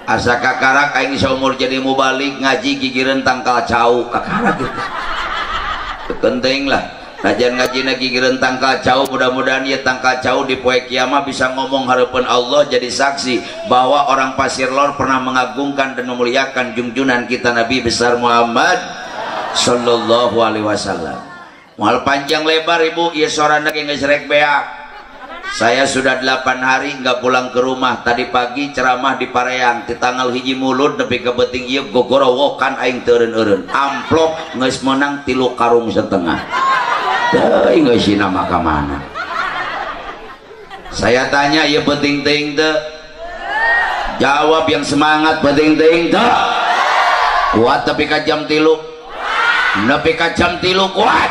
asa kakarak aing saumur jadi mubalik ngaji gigireun tangkal cau kakarak gitu. Penting lah kajian ngaji gigireun tangkal cau, mudah-mudahan ya tangkal cau di poe kiamat bisa ngomong harapan Allah jadi saksi bahwa orang Pasir Lor pernah mengagungkan dan memuliakan junjungan kita Nabi besar Muhammad sallallahu alaihi wasallam. Moal panjang lebar ibu ieu sorana ge geus rek beak. Saya sudah 8 hari nggak pulang ke rumah. Tadi pagi ceramah di Pareang di tanggal hiji mulut nepi ke beuting ieu gogorowokan aing teu eureun-eureun. Amplop geus menang 3 karung setengah. Teuing geus sina mah ka mana? Saya tanya ieu beuting teuing teu? Jawab yang semangat, beuting teuing teu? Kuat tapi ka jam 3. Nepi ka jam 3 kuat.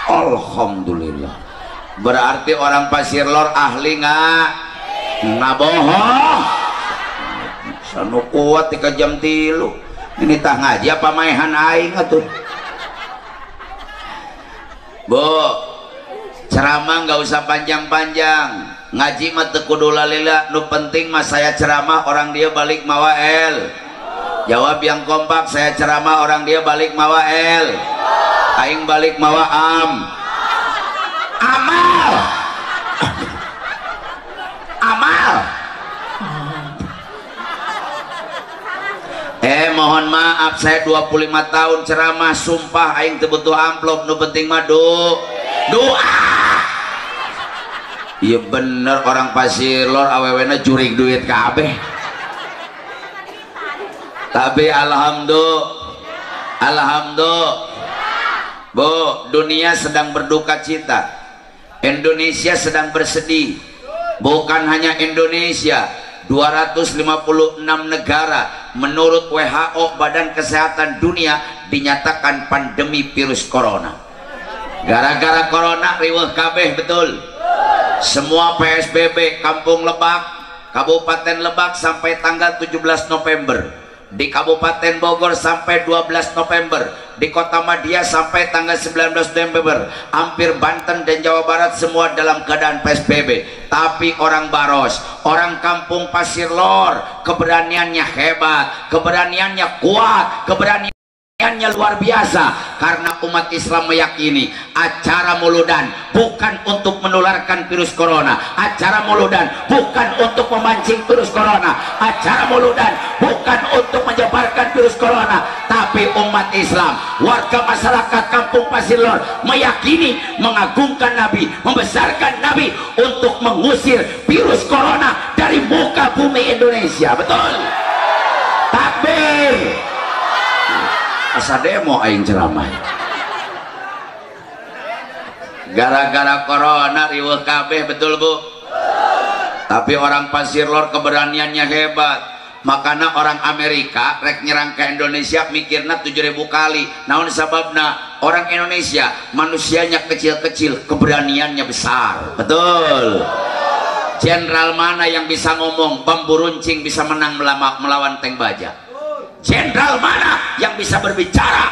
Alhamdulillah. Berarti orang Pasir Lor ahli nggak bohong. Sanu kuat tika jam 3. Ini tah ngaji apa maehan aing atuh. Bu, ceramah nggak usah panjang-panjang. Ngaji mah teu kudu lalila, nu penting mah saya ceramah orang dia balik mawa el. Jawab yang kompak, saya ceramah orang dia balik mawa el. Aing balik mawa am. Amal mohon maaf saya 25 tahun ceramah sumpah aing teu butuh amplop, nu penting mah doa. Iya bener orang Pasir Lor awewena jurig duit kabeh. Tapi alhamdulillah Bu, dunia sedang berduka cita. Indonesia sedang bersedih. Bukan hanya Indonesia, 256 negara menurut WHO Badan Kesehatan Dunia dinyatakan pandemi virus corona. Gara-gara corona riweuh kabeh betul. Semua PSBB Kampung Lebak, Kabupaten Lebak sampai tanggal 17 November. Di Kabupaten Bogor sampai 12 November, di Kota Madia sampai tanggal 19 November, hampir Banten dan Jawa Barat semua dalam keadaan PSBB. Tapi orang Baros, orang kampung Pasir Lor, keberaniannya hebat, keberaniannya kuat, keberaniannya luar biasa, karena umat Islam meyakini acara Muludan bukan untuk menularkan virus corona, acara Muludan bukan untuk memancing virus corona, acara Muludan bukan untuk menyebarkan virus corona, tapi umat Islam, warga masyarakat kampung Pasir Lor meyakini, mengagungkan Nabi, membesarkan Nabi untuk mengusir virus corona dari muka bumi Indonesia. Betul? Takbir! Asa demo aing ceramah. Gara-gara corona riweuh kabeh, betul Bu? Tapi orang Pasir Lor keberaniannya hebat. Makanya orang Amerika rek nyerang ke Indonesia mikirna 7.000 kali. Naon sababna? Orang Indonesia manusianya kecil-kecil, keberaniannya besar. Betul? Jenderal mana yang bisa ngomong bambu runcing bisa menang melawan tank baja? Jenderal mana yang bisa berbicara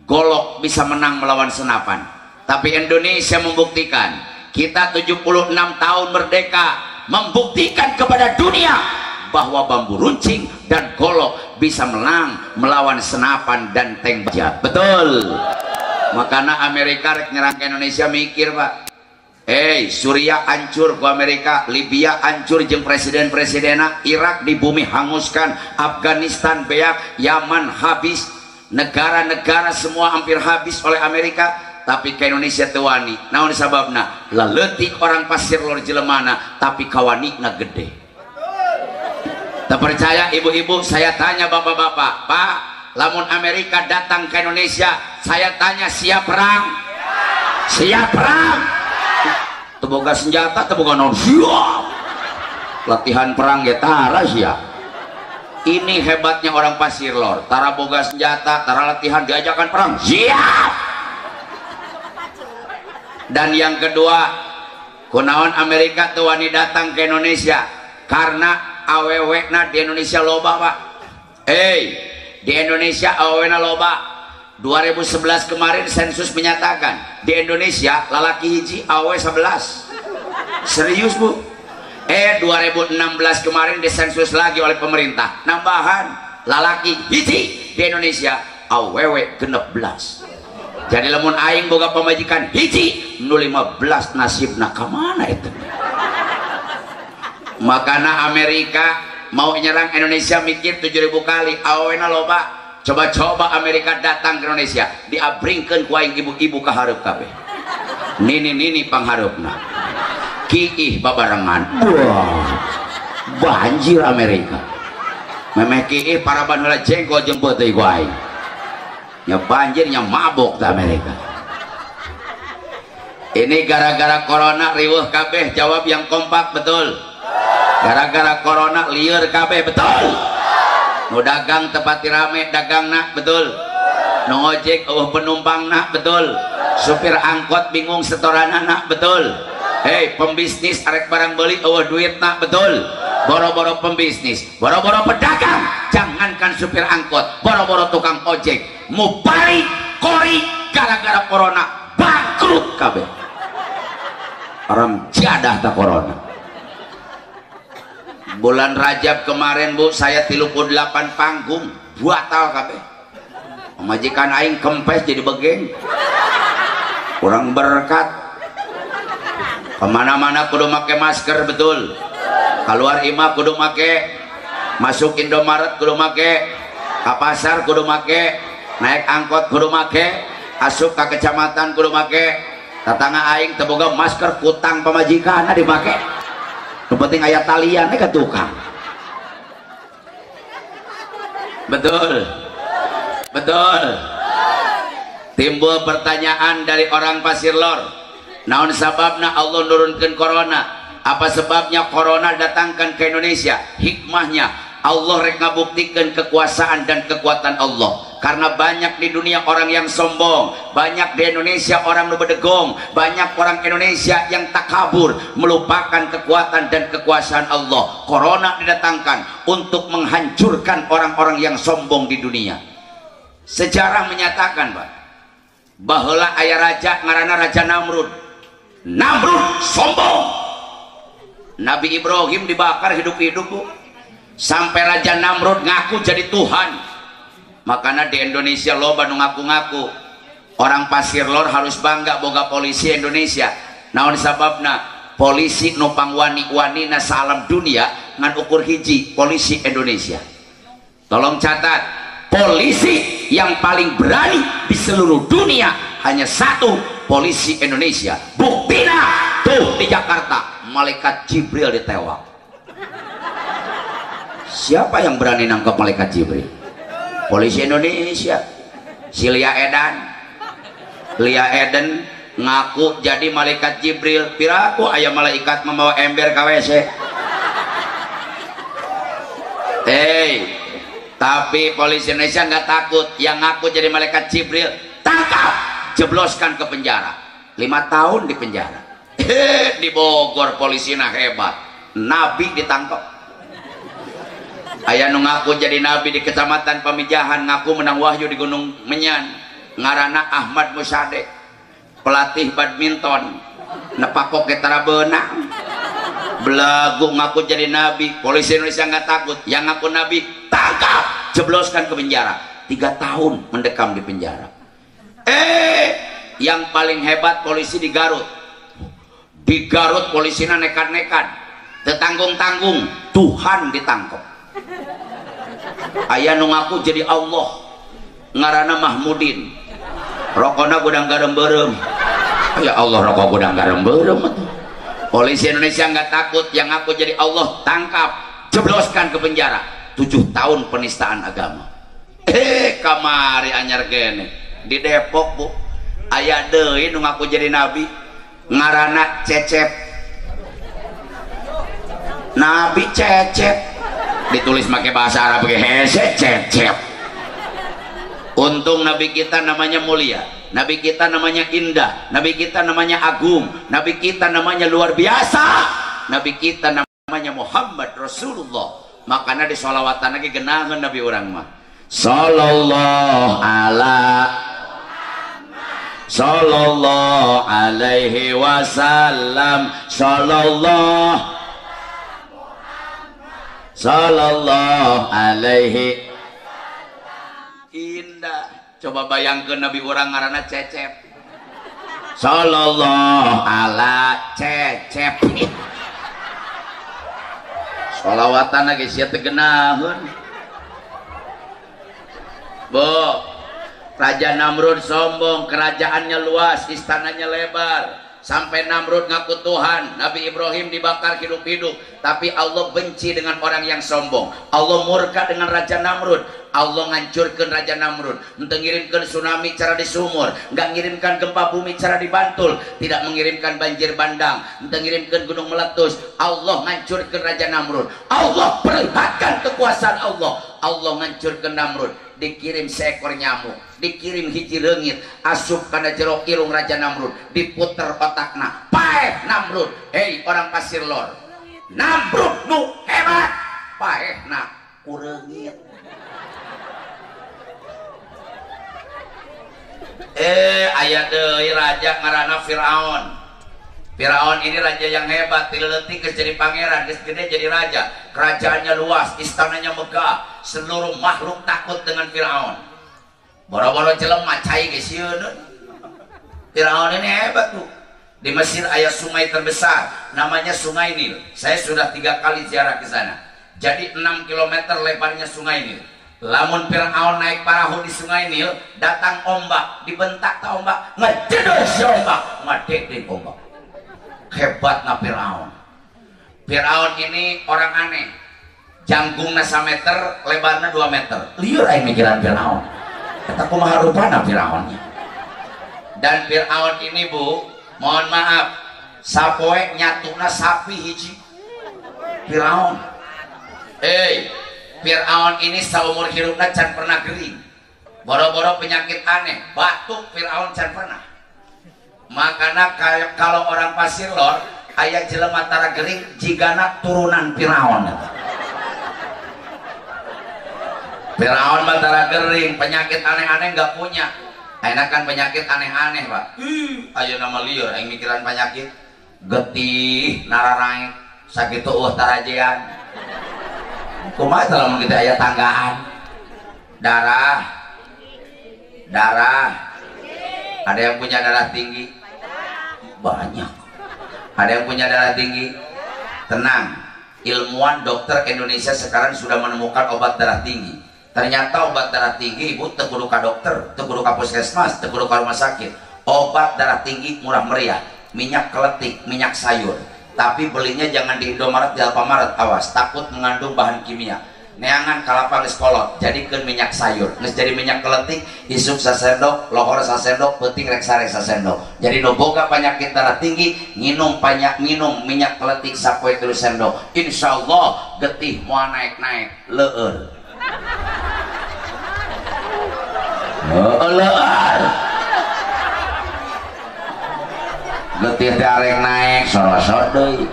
golok bisa menang melawan senapan? Tapi Indonesia membuktikan, kita 76 tahun merdeka, membuktikan kepada dunia bahwa bambu runcing dan golok bisa menang melawan senapan dan tank baja. Betul? Makanya Amerika rek nyerang ke Indonesia mikir, Pak. Suriah hancur ku Amerika, Libya hancur jeung presiden-presidena, Irak di bumi hanguskan, Afghanistan beak, Yaman habis, negara-negara semua hampir habis oleh Amerika, tapi ke Indonesia teu wani. Naon sababna? Leutik orang Pasir Lor jelemana, tapi kawanina gede. Tak percaya ibu-ibu, saya tanya bapak-bapak, Pak, lamun Amerika datang ke Indonesia, saya tanya siap perang? Siap perang? Teboga senjata, teboga non siap. Latihan perang ya tara siap. Ini hebatnya orang Pasir Lor. Tara boga senjata, tara latihan diajakan perang siap. Dan yang kedua, kunaon Amerika tuh wani datang ke Indonesia karena awewekna di Indonesia loba, Pak. Di Indonesia awewena loba. 2011 kemarin sensus menyatakan di Indonesia lalaki hiji awe 11. Serius Bu? 2016 kemarin disensus lagi oleh pemerintah, nambahan lalaki hiji di Indonesia awewe 16. Jadi lamun aing boga pemajikan hiji nu 15 nasibna kamana itu. Makana Amerika mau nyerang Indonesia mikir 7.000 kali, awena loba. Coba-coba Amerika datang ke Indonesia, diabringkeun ku aing ibu-ibu kahareup kabeh. Nini pangharupna. Kiih babarengan. Wah. Banjir Amerika. Memeh kiih para bandula jengkol jemput deui ku aing. Nya banjirnya mabok di Amerika. Ini gara-gara corona riweuh kabeh, jawab yang kompak betul. Gara-gara corona lieur kabeh betul. Nu dagang tepati rame dagangna betul. Nu ojek eueuh penumpangna betul. Supir angkot bingung setoranana betul. Hei pembisnis arek barang beli eueuh duitna betul. Boro-boro pembisnis, boro-boro pedagang, jangankan supir angkot, boro-boro tukang ojek mubalik kori gara-gara corona bangkrut kabeh. Orang jadah tak corona. Bulan Rajab kemarin Bu, saya 38 panggung batal kabeh. Majikan aing kempes jadi begeng. Kurang berkat. Kemana-mana kudu make masker betul. Keluar imah kudu make, masuk Indomaret kudu make, ke pasar kudu make, naik angkot kudu make, asup ke kecamatan kudu make. Tatangga aing teboga masker kutang pamajikan dimake. Nu penting aya talian ke tukang. Betul. Betul. Timbul pertanyaan dari orang Pasir Lor. Naon sababna Allah nurunkeun corona? Apa sebabnya corona datangkan ke Indonesia? Hikmahnya Allah rek ngabuktikeun kekuasaan dan kekuatan Allah. Karena banyak di dunia orang yang sombong, banyak di Indonesia orang nu bedegong, banyak orang Indonesia yang takabur, melupakan kekuatan dan kekuasaan Allah. Corona didatangkan untuk menghancurkan orang-orang yang sombong di dunia. Sejarah menyatakan, Pak, baheula aya raja ngaranna Raja Namrud. Namrud sombong. Nabi Ibrahim dibakar hidup-hidup, Bu. Sampai Raja Namrud ngaku jadi Tuhan. Makanya di Indonesia loba nu ngaku-ngaku. Orang Pasir Lor harus bangga boga polisi Indonesia. Naon sababna? Polisi nu pangwani-wanina salam dunia ngan ukur hiji polisi Indonesia. Tolong catat, polisi yang paling berani di seluruh dunia hanya satu, polisi Indonesia. Buktina tuh di Jakarta malaikat Jibril ditewak. Siapa yang berani nangkap malaikat Jibril? Polisi Indonesia. Si Lia Eden ngaku jadi malaikat Jibril. Piraku aya malaikat membawa ember ke WC. Tapi polisi Indonesia nggak takut. Yang ngaku jadi malaikat Jibril tangkap, jebloskan ke penjara. 5 tahun di penjara. Di Bogor polisinya hebat. Nabi ditangkap. Aya nu ngaku jadi nabi di kecamatan Pamijahan, ngaku menang wahyu di Gunung Menyan, ngaranna Ahmad Musadek, pelatih badminton, nepakok ke tara beunang. Belagu ngaku jadi nabi, polisi Indonesia nggak takut. Yang ngaku nabi tangkap, jebloskan ke penjara. 3 tahun mendekam di penjara. Yang paling hebat polisi di Garut. Di Garut polisinya nekat-nekat, tetanggung-tanggung, Tuhan ditangkap. Aya nu ngaku jadi Allah, ngaranna Mahmudin, rokona gudang garam berem. Ya Allah, rokok gudang garam berem. Polisi Indonesia nggak takut. Yang ngaku jadi Allah tangkap, jebloskan ke penjara. 7 tahun penistaan agama. Kamari anyar kene di Depok, Bu, aya deui nu ngaku jadi nabi, ngaranna Cecep. Nabi Cecep ditulis pakai bahasa Arab hese Cecep. Untung nabi kita namanya mulia, nabi kita namanya indah, nabi kita namanya agung, nabi kita namanya luar biasa, nabi kita namanya Muhammad Rasulullah. Makanya di sholawatan lagi genahan nabi orang mah sallallahu alaihi wasallam, sallallahu sallallahu alaihi indah. Coba bayangkan Nabi orang ngaranna Cecep sallallahu ala Cecep sholawatan lagi sia teu geunaheun. Bo, Raja Namrud sombong, kerajaannya luas, istananya lebar, sampai Namrud ngaku Tuhan. Nabi Ibrahim dibakar hidup-hidup, tapi Allah benci dengan orang yang sombong. Allah murka dengan Raja Namrud. Allah ngancurkan Raja Namrud, untuk ngirimkan tsunami cara di sumur, nggak ngirimkan gempa bumi cara di Bantul, tidak mengirimkan banjir bandang, untuk ngirimkan gunung meletus. Allah ngancurkan Raja Namrud. Allah perlihatkan kekuasaan Allah. Allah ngancurkan Namrud. Dikirim seekor nyamuk, dikirim hiji reungit asup kana jero irung Raja Namrud, diputer otakna, paeh Namrud. Hei orang Pasir Lor, Namrud nu hebat, paehna ku reungit. Aya deui raja ngaranna Firaun. Firaun ini raja yang hebat, tileutik geus jadi pangeran, geus gede jadi raja. Kerajaannya luas, istananya megah, seluruh makhluk takut dengan Firaun. Boro-boro jelema cai geus sieun. Firaun ini hebat tuh. Di Mesir aya sungai terbesar, namanya Sungai Nil. Saya sudah 3 kali ziarah ke sana. Jadi 6 km lebarnya Sungai Nil. Lamun Firaun naik perahu di Sungai Nil, datang ombak, dibentak ta ombak, ngejedes ombak, ngadek ombak. Hebatna Firaun. Firaun ini orang aneh. Janggungna 1 meter, lebarna 2 meter. Liur aing mikiran Firaun. Kata kumaha rupana Firaunnya. Dan Firaun ini Bu, mohon maaf, sapoe nyatuna sapi hiji. Firaun. Firaun ini saumur hidupna can pernah gering. Boro-boro penyakit aneh, batuk Firaun can pernah. Makanya kalau orang Pasir Lor aya jelema tara gering jigana turunan Firaun. Firaun mah tara gering, penyakit aneh-aneh nggak punya. Enakan penyakit aneh-aneh Pak. Ayo nama liur aing mikiran penyakit getih nararaing sakitu tarajean. Kumaha tah lamun kita aya tanggaan. Darah. Ada yang punya darah tinggi? Banyak. Ada yang punya darah tinggi? Tenang, ilmuwan dokter Indonesia sekarang sudah menemukan obat darah tinggi. Ternyata obat darah tinggi Ibu teu kudu ka dokter, teu kudu ka puskesmas, teu kudu ka rumah sakit. Obat darah tinggi murah meriah, minyak keletik, minyak sayur. Tapi belinya jangan di Indomaret, di Alfamaret, awas, takut mengandung bahan kimia. Neangan kalapa geus kolot, jadikeun minyak sayur. Geus jadi minyak keletik, isuk sasendok, lohor sasendok, peuting rek sare sasendok. Jadi nu boga penyakit darah tinggi, minum minyak keletik sapoe 3 sendok. Insyaallah getih moal naik-naik leueur. Leueur. Getih arek naik sorosot deui.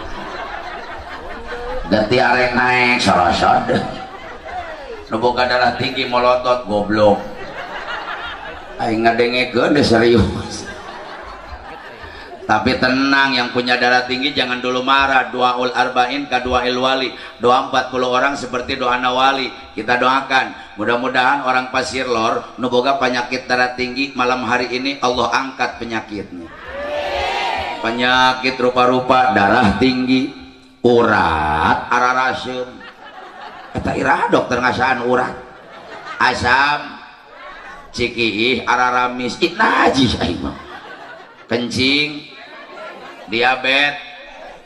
Getih arek naik sorosot deui. Nu boga darah tinggi molotot goblok. Aing ngadengekeun deh serius. Tapi tenang, yang punya darah tinggi jangan dulu marah. Doaul arba'in ka doail wali. Doa 40 orang seperti doa nawali. Kita doakan, mudah-mudahan orang Pasir Lor nu boga penyakit darah tinggi malam hari ini Allah angkat penyakitnya. Penyakit rupa-rupa darah tinggi, urat, araraseum. Kata iraha dokter ngasaan urat, asam, cikiih, araramis, itnajis aing mah. Kencing, diabetes,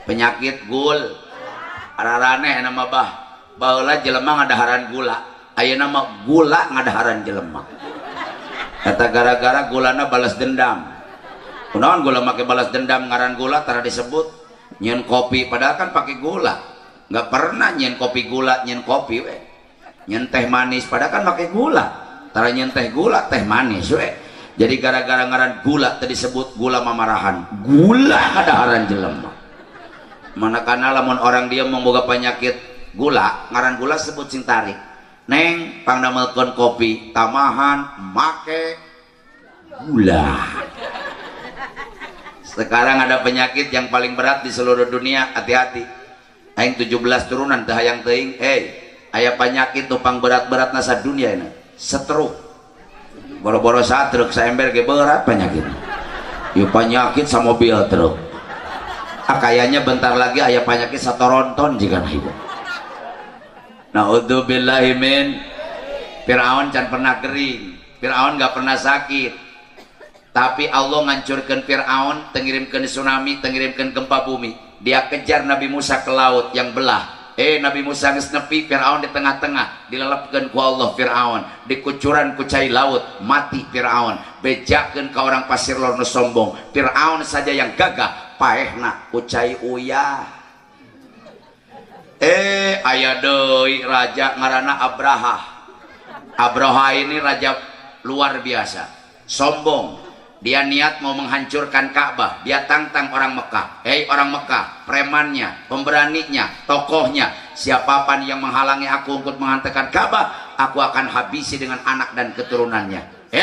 penyakit gul, araraneh nama baheula jelema ngadaharan gula, ayeuna mah gula ngadaharan jelema. Kata gara-gara gulana balas dendam. Kunaon gula make balas dendam ngaran gula tara disebut nyeun kopi, padahal kan pakai gula. Nggak pernah nyen kopi gula, nyen kopi we. Nyen teh manis padahal kan pakai gula. Tara nyen teh gula, teh manis we. Jadi gara-gara ngaran gula tadi disebut gula mamarahan. Gula ngadaharan jelema. Manakana lamun orang dia memboga penyakit gula, ngaran gula sebut sing tarik. Neng pangdamelkeun kopi, tamahan make gula. Sekarang ada penyakit yang paling berat di seluruh dunia, hati-hati. aing 17 turunan teu hayang teuing. Aya penyakit tupang berat-berat nasa dunia ini. Stroke. Boro-boro satruk saember ge berat penyakit. Ieu penyakit sa mobil truk. Kayaknya bentar lagi aya penyakit satoronton jika hidup. Naudzubillahi min. Firaun can pernah kering. Firaun gak pernah sakit. Tapi Allah ngancurkan Firaun, tengirimkan tsunami, tengirimkan gempa bumi. Dia kejar Nabi Musa ke laut yang belah. Nabi Musa geus nepi, Firaun di tengah-tengah, dilelepkeun ku Allah Firaun, dikucuran ku cai laut, mati Firaun. Bejakeun ka orang pasir lor nu sombong. Firaun saja yang gagah, paehna ku cai uyah. Aya deui raja ngaranna Abraha. Abraha ini raja luar biasa, sombong. Dia niat mau menghancurkan Ka'bah. Dia tantang orang Mekah. Orang Mekah, premannya, pemberaninya, tokohnya, siapapun yang menghalangi aku untuk menghantarkan Ka'bah, aku akan habisi dengan anak dan keturunannya.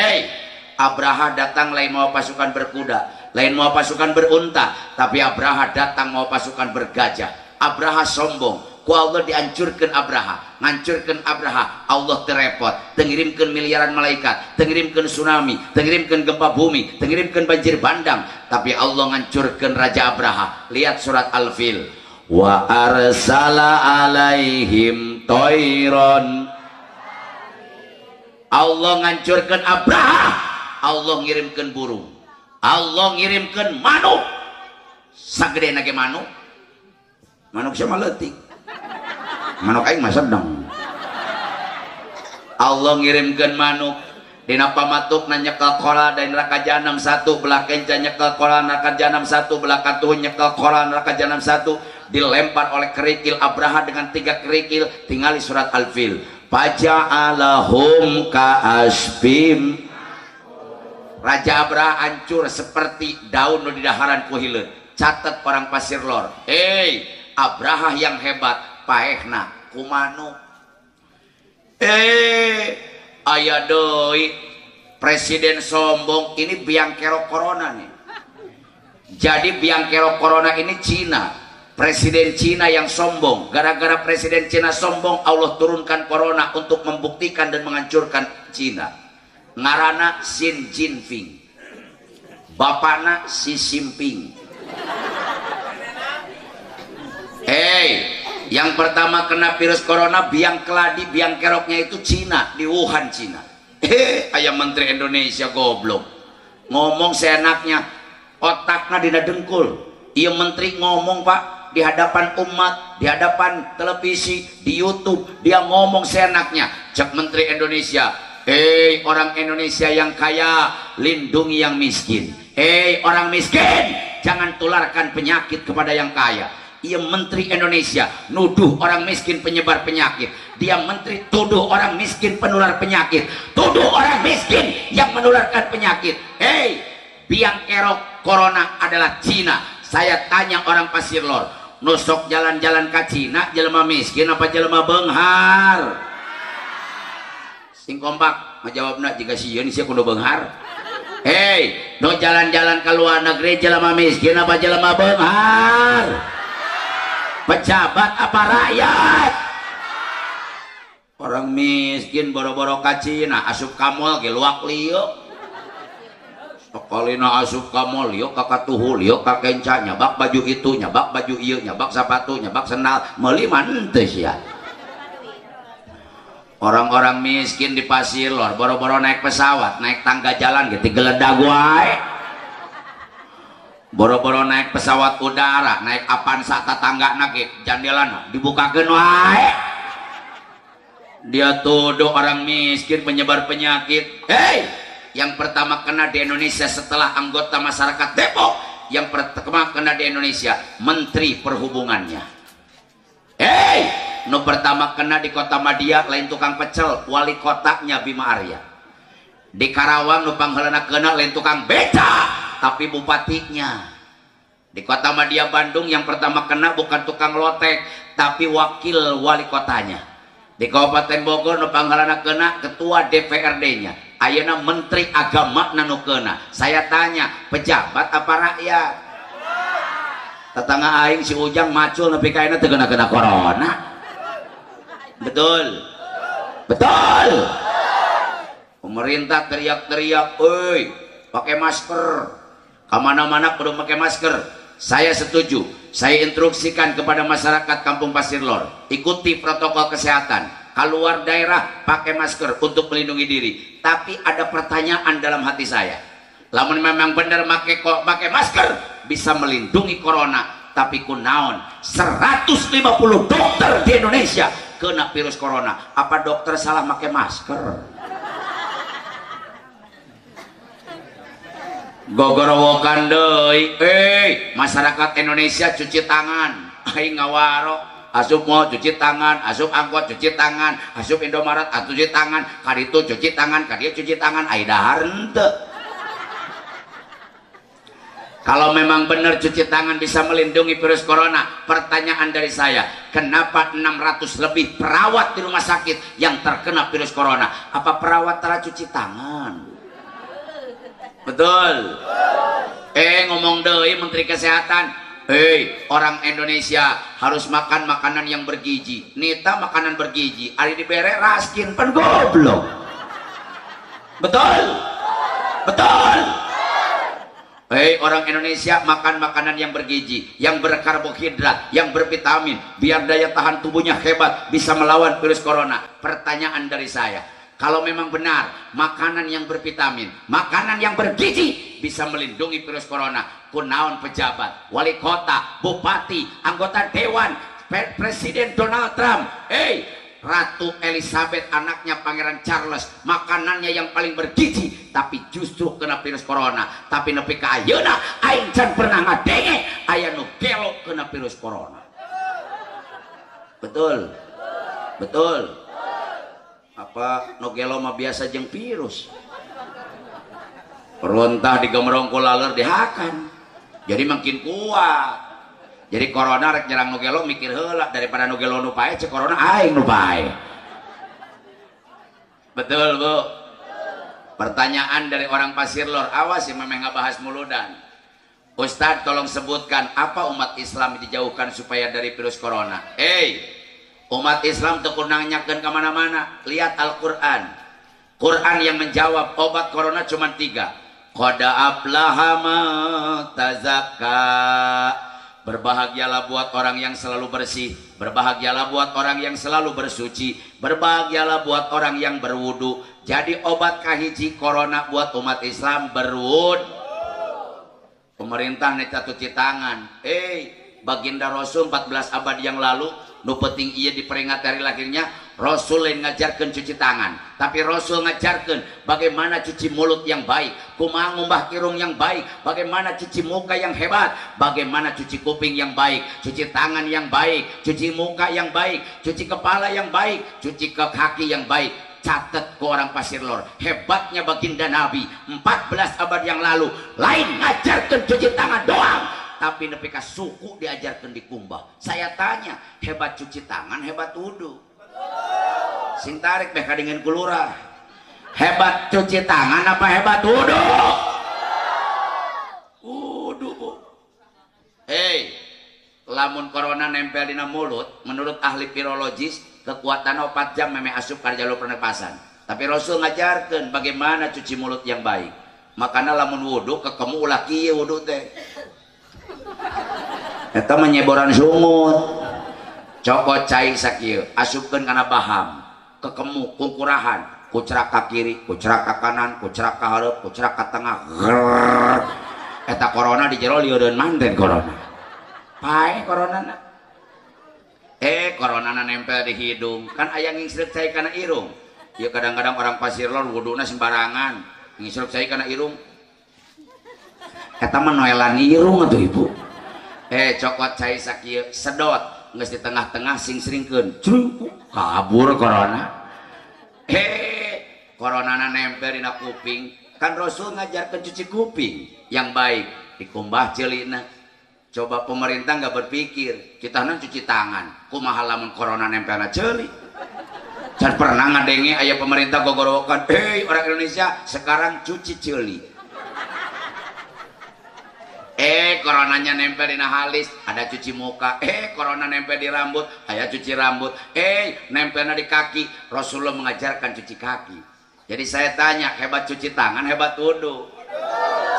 Abraha datang lain mau pasukan berkuda, lain mau pasukan berunta, tapi Abraha datang mau pasukan bergajah. Abraha sombong. Ku Allah dihancurkan Abraha, ngancurkan Abraha, Allah terepot, tengirimkan miliaran malaikat, tengirimkan tsunami, tengirimkan gempa bumi, tengirimkan banjir bandang, tapi Allah ngancurkan Raja Abraha. Lihat surat Al-Fil. Wa arsala alaihim toiron. Allah ngancurkan Abraha, Allah ngirimkan burung, Allah ngirimkan manuk. Sagede nage manuk, manuk sama letik. Manuk aing mah sedang. Allah ngirimkeun manuk dina pamatukna nyekel kola dan neraka jahanam 1, belah kenca nyekel kola neraka jahanam 1, belah katuh nyekel kola neraka jahanam 1, dilempar oleh kerikil Abraha dengan 3 kerikil. Tingali surat Al-Fil. Faja'alahum ka'asfim. Raja Abraha hancur seperti daun nu didaharan ku hileud. Catat orang pasir lor. Abraha yang hebat, paehna kumanu. Aya deui presiden sombong. Ini biang kerok corona nih. Jadi biang kerok corona ini Cina, presiden Cina yang sombong. Gara-gara presiden Cina sombong, Allah turunkan corona untuk membuktikan dan menghancurkan Cina. Ngarana Xi Jinping, bapana Xi Jinping. Yang pertama kena virus corona biang keladi, biang keroknya itu Cina, di Wuhan, Cina. Aya menteri Indonesia goblok ngomong seenaknya, otaknya dina dengkul. Iya menteri ngomong pak di hadapan umat, di hadapan televisi, di YouTube, dia ngomong seenaknya. Cek menteri Indonesia, orang Indonesia yang kaya lindungi yang miskin. Orang miskin jangan tularkan penyakit kepada yang kaya. Ia menteri Indonesia nuduh orang miskin penyebar penyakit. Dia menteri tuduh orang miskin penular penyakit, tuduh orang miskin yang menularkan penyakit. Biang kerok corona adalah Cina. Saya tanya orang pasir lor, nusok jalan-jalan ke Cina jelema miskin apa jelema beunghar? Sing kompak ngajawabna jika sieun sia kudu beunghar. No jalan-jalan ke luar negeri jelema miskin apa jelema beunghar? Pejabat apa rakyat? Orang miskin boro-boro ka Cina asup ka mall ge luak lieu. Sakalina asup ka mall lieu ka katuhul lieu ka kenca nyabak baju itu, nyabak baju ieu, nyabak sepatu, nyabak sendal, meuli mah henteu sia. Orang-orang miskin di pasir lor boro-boro naik pesawat, naik tangga jalan ge digeledag wae. Boro-boro naik pesawat udara, naik Avanza tetangga nage jandelana dibukakeun wae. Dia tuduh orang miskin penyebar penyakit. Yang pertama kena di Indonesia setelah anggota masyarakat Depok, yang pertama kena di Indonesia menteri perhubungannya. Nu pertama kena di kota Madia lain tukang pecel, wali kotanya Bima Arya. Di Karawang nu pangheulana kena lain tukang beca, tapi bupatinya. Di kota Madia Bandung yang pertama kena bukan tukang lotek, tapi wakil wali kotanya. Di Kabupaten Bogor nu pangheulana kena ketua DPRD-nya. Ayeuna menteri agama nu kena. Saya tanya, pejabat apa rakyat? tetangga aing si Ujang macul nepi ka ayeuna teu kena corona. Betul. Betul. Pemerintah teriak-teriak, "Euy, pakai masker." Kemana-mana perlu pakai masker. Saya setuju. Saya instruksikan kepada masyarakat Kampung Pasir Lor, ikuti protokol kesehatan. Keluar daerah pakai masker untuk melindungi diri. Tapi ada pertanyaan dalam hati saya. Lamun memang benar pakai masker bisa melindungi corona, tapi kunaon 150 dokter di Indonesia kena virus corona. Apa dokter salah pakai masker? Gogorowokan deui, masyarakat Indonesia cuci tangan. Aing ngawaro, asup mau cuci tangan, asup angkot cuci tangan, asup Indomaret cuci tangan, kaditu cuci tangan, kadieu cuci tangan, ai dahar henteu. Kalau memang benar cuci tangan bisa melindungi virus corona, pertanyaan dari saya, kenapa 600 lebih perawat di rumah sakit yang terkena virus corona? Apa perawat telah cuci tangan? Betul. Ngomong deui Menteri Kesehatan, orang Indonesia harus makan makanan yang bergizi. Nita makanan bergizi, ari dibere raskin pan goblok. Betul. Betul. Orang Indonesia makan makanan yang bergizi, yang berkarbohidrat, yang bervitamin, biar daya tahan tubuhnya hebat, bisa melawan virus corona. Pertanyaan dari saya, kalau memang benar makanan yang bervitamin, makanan yang bergizi bisa melindungi virus corona, kunaon pejabat, wali kota, bupati, anggota dewan, Presiden Donald Trump, Ratu Elizabeth anaknya Pangeran Charles makanannya yang paling bergizi tapi justru kena virus corona. Tapi nepi ka ayeuna aing can pernah ngadenge aya nu gelo kena virus corona. Betul. Betul. Apa nu gelo mah biasa jeung virus. Perontah digemrong ku laleur dihakan. Jadi makin kuat. Jadi corona rek nyerang nu gelo mikir heula daripada nu gelo nu pae cek corona aing nu pae. Betul, Bu. Pertanyaan dari orang Pasir Lor, awas ya memang ngabahas muludan. Ustadz tolong sebutkan apa umat Islam dijauhkan supaya dari virus corona. Umat Islam teu kunang nyakeun ka mana-mana. Lihat Al-Qur'an. Quran yang menjawab obat corona cuma 3. Qad aflaha man tazakka. Berbahagialah buat orang yang selalu bersih, berbahagialah buat orang yang selalu bersuci, berbahagialah buat orang yang berwudu. Jadi obat kahiji corona buat umat Islam berwudu. Pemerintah neta cuci tangan. Baginda Rasul 14 abad yang lalu nu penting ia diperingati hari lahirnya, Rasul lain ngajarkan cuci tangan, tapi Rasul ngajarkan bagaimana cuci mulut yang baik, kumaha ngumbah kirung yang baik, bagaimana cuci muka yang hebat, bagaimana cuci kuping yang baik, cuci tangan yang baik, cuci muka yang baik, cuci kepala yang baik, cuci ke kaki yang baik. Catat ke orang Pasir Lor, hebatnya baginda Nabi 14 abad yang lalu lain ngajarkan cuci tangan doang, tapi nepi ka suku diajarkan dikumbah. Saya tanya, hebat cuci tangan, hebat wudu. Sing tarik beh kadingen kulurah. Hebat cuci tangan apa hebat wudu? Wudu, Bu. Lamun corona nempel dina mulut, menurut ahli virologis, kekuatan 4 jam meme asup ka jalur pernapasan. Tapi Rasul ngajarkan bagaimana cuci mulut yang baik. Makanya lamun wudu kekemu ulah kieu wudu teh. Eta menyeboran sungut. Cokot cai sakieu, asupkeun kana baham, kekemu kungkurahan, kucerak ka kiri, kucerak ka kanan, kucerak ka hareup, kucerak ka tengah. Eta corona di jero lieureun manten corona. Pae coronana. Coronana nempel di hidung. Kan aya ngingsrep cai kana irung. Ya kadang-kadang orang Pasir Lor wuduna sembarangan. Ngingsrep cai kana irung. Eta mah noelan irung atuh Ibu. Cokot cai sakieu sedot geus di tengah-tengah sing-sringkeun. Kabur corona. Coronana nempel dina kuping. Kan Rasul ngajarkeun cuci kuping yang baik, dikumbah ceulina. Coba pemerintah nggak berpikir kita cuci tangan, kumaha lamun corona nempelna ceuli. Can pernah ngadenge aya pemerintah gogorokan, orang Indonesia sekarang cuci ceuli. coronanya nempel di halis, ada cuci muka. Corona nempel di rambut, aya cuci rambut. Nempelnya di kaki, Rasulullah mengajarkan cuci kaki. Jadi saya tanya, hebat cuci tangan, hebat wudu.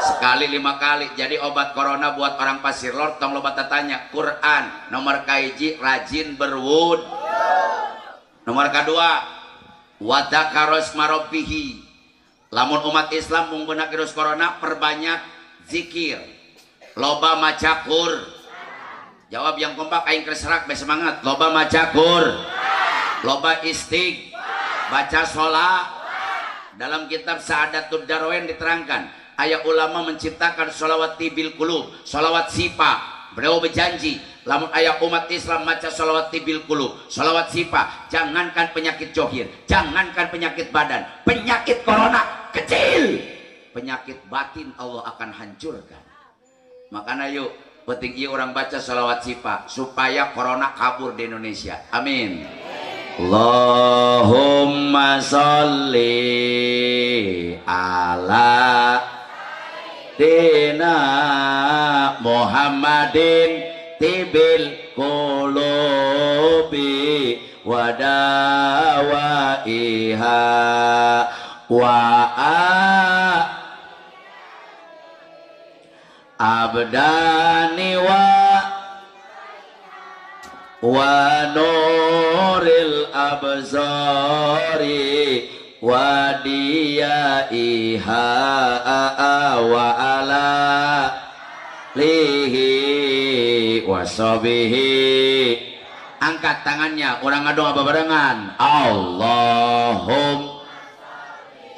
Sekali 5 kali. Jadi obat corona buat orang Pasir Lor, tong lo bata tanya, Quran nomor kaiji rajin berwud. Nomor kedua, wadakaros marobihi. Lamun umat Islam menggunakan virus corona, perbanyak zikir, loba macakur. Jawab yang kompak, aing keserak be semangat. Loba macakur, loba istig, baca sholat. Dalam kitab Sa'adatud Darwain diterangkan, ayat ulama menciptakan sholawat tibil kulub, sholawat sipa. Beliau berjanji, lamun ayat umat Islam maca sholawat tibil kulub, sholawat sipa, jangankan penyakit johir, jangankan penyakit badan, penyakit corona kecil, penyakit batin Allah akan hancurkan. Makanya yuk, penting iya orang baca sholawat sipa supaya corona kabur di Indonesia. Amin. Allahumma sholli ala dina Muhammadin tibil qulubi wadawaiha wa abdani wa nuril abzari wa diyaiha wa ala lihi wa sabihi. Angkat tangannya, orang ngadong apa barengan? Allahum,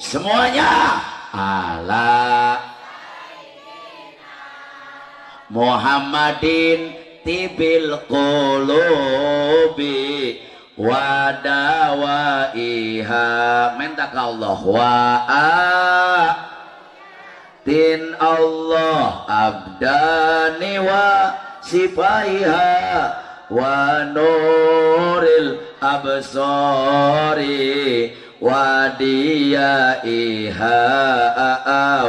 semuanya ala Muhammadin tibil qulubi wadawaiha. Minta ke Allah wa tin Allah abdani wa sifaiha wa nuril absari wa diyaiha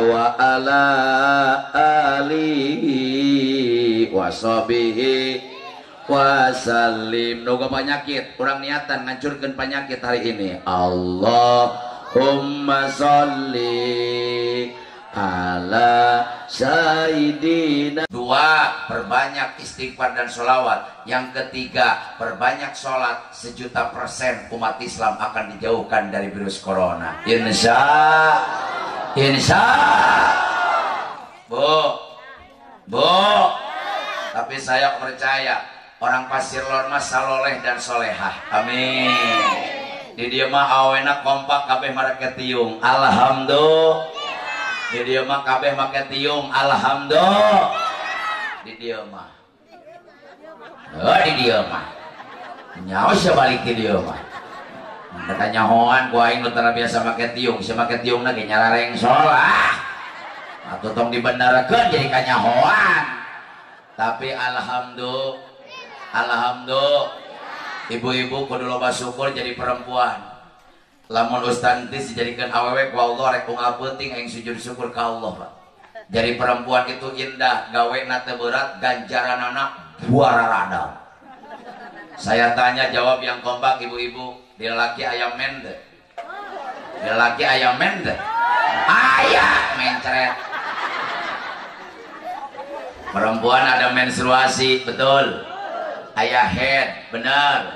wa ala alihi wa sahbihi wasallim. Noga penyakit, kurang niatan ngancurkan penyakit hari ini. Allahumma sholli ala sayyidina. 2, perbanyak istighfar dan sholawat. Yang ketiga, perbanyak sholat. 1.000.000% umat Islam akan dijauhkan dari virus corona, insya Bu. Tapi saya percaya orang Pasir Lor mah saloleh dan solehah. Amin. Di dia mah awena kompak kabeh make tiung. Alhamdulillah. Di dia mah kabeh make tiung. Alhamdulillah. Di dia mah. Di dia mah. Nyawa sia balik di dia mah. Katanya hoan ku aing nu tara biasa make tiung, sia make tiung na ge nyarareng solah. Atuh tong dibendarakeun jadi kanyahoan. Tapi alhamdulillah, ibu-ibu kudu loba syukur jadi perempuan. Lamun ustantis dijadikan awewe ku Allah rek unggal peuting aing sujud syukur ka Allah, Pak. Jadi perempuan itu indah, gawena teu berat, ganjaranana buararada. Saya tanya jawab yang kompak ibu-ibu, di laki ayam mende. Di laki ayam mende. Aya mencret. Perempuan ada menstruasi, betul. Ayah head, benar.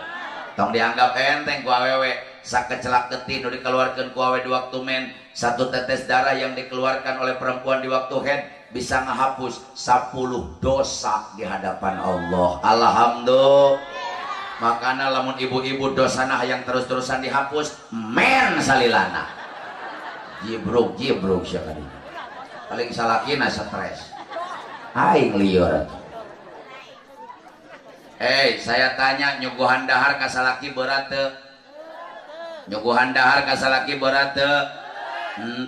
Tong dianggap enteng ku awewe. Sakecelak ketin nu dikeluarkan ku awewe di waktu men. 1 tetes darah yang dikeluarkan oleh perempuan di waktu head bisa ngehapus 10 dosa di hadapan Allah. Alhamdulillah. Makanya lamun ibu-ibu dosana yang terus-terusan dihapus, men salilana. Jibruk siapa ini? Paling salakina stres. Aing liur. Saya tanya nyuguhan dahar ka salaki berat teu? Nyuguhan dahar ka salaki berat teu?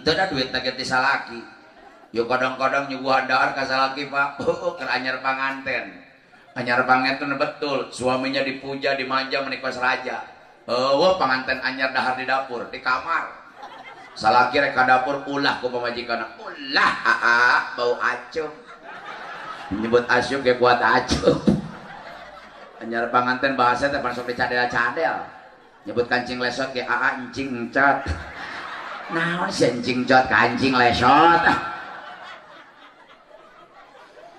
Teu da duit teh ti salaki. Yo kadang-kadang nyuguhan dahar ka salaki, Pak. Keur anyar panganten. Anyar panganten betul, suaminya dipuja, dimanja menikos raja. Panganten anyar dahar di dapur, di kamar. Salaki rek ka dapur ulah ku pamajikanna. Ulah bau acung. nyebut asyuk kayak buat acuh. Anyar panganten bahasa teh pan sok dicadel-cadel. Nyebut kancing lesot kayak encing encot. Naon si encing cot kancing lesot.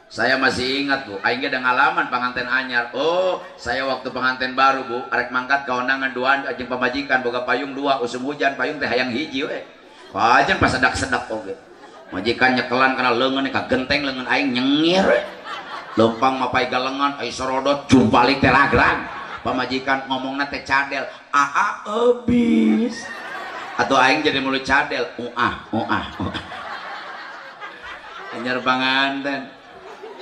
Saya masih ingat Bu, aing ge ada ngalaman panganten anyar. Oh, saya waktu pengantin baru Bu, arek mangkat kaonangan duaan jeung pamajikan boga payung 2 usum hujan payung teh hayang hiji we. Pajen pas sedak-sedak oge. Majikan nyekelan kana leungeun ka genteng leungeun aing nyengir. Lempang mapai galengan ai sorodot jumpalik teh ragrag. Pamajikan ngomongna teh cadel, "Aa eubis." Atau aing jadi mulut cadel, "Uah."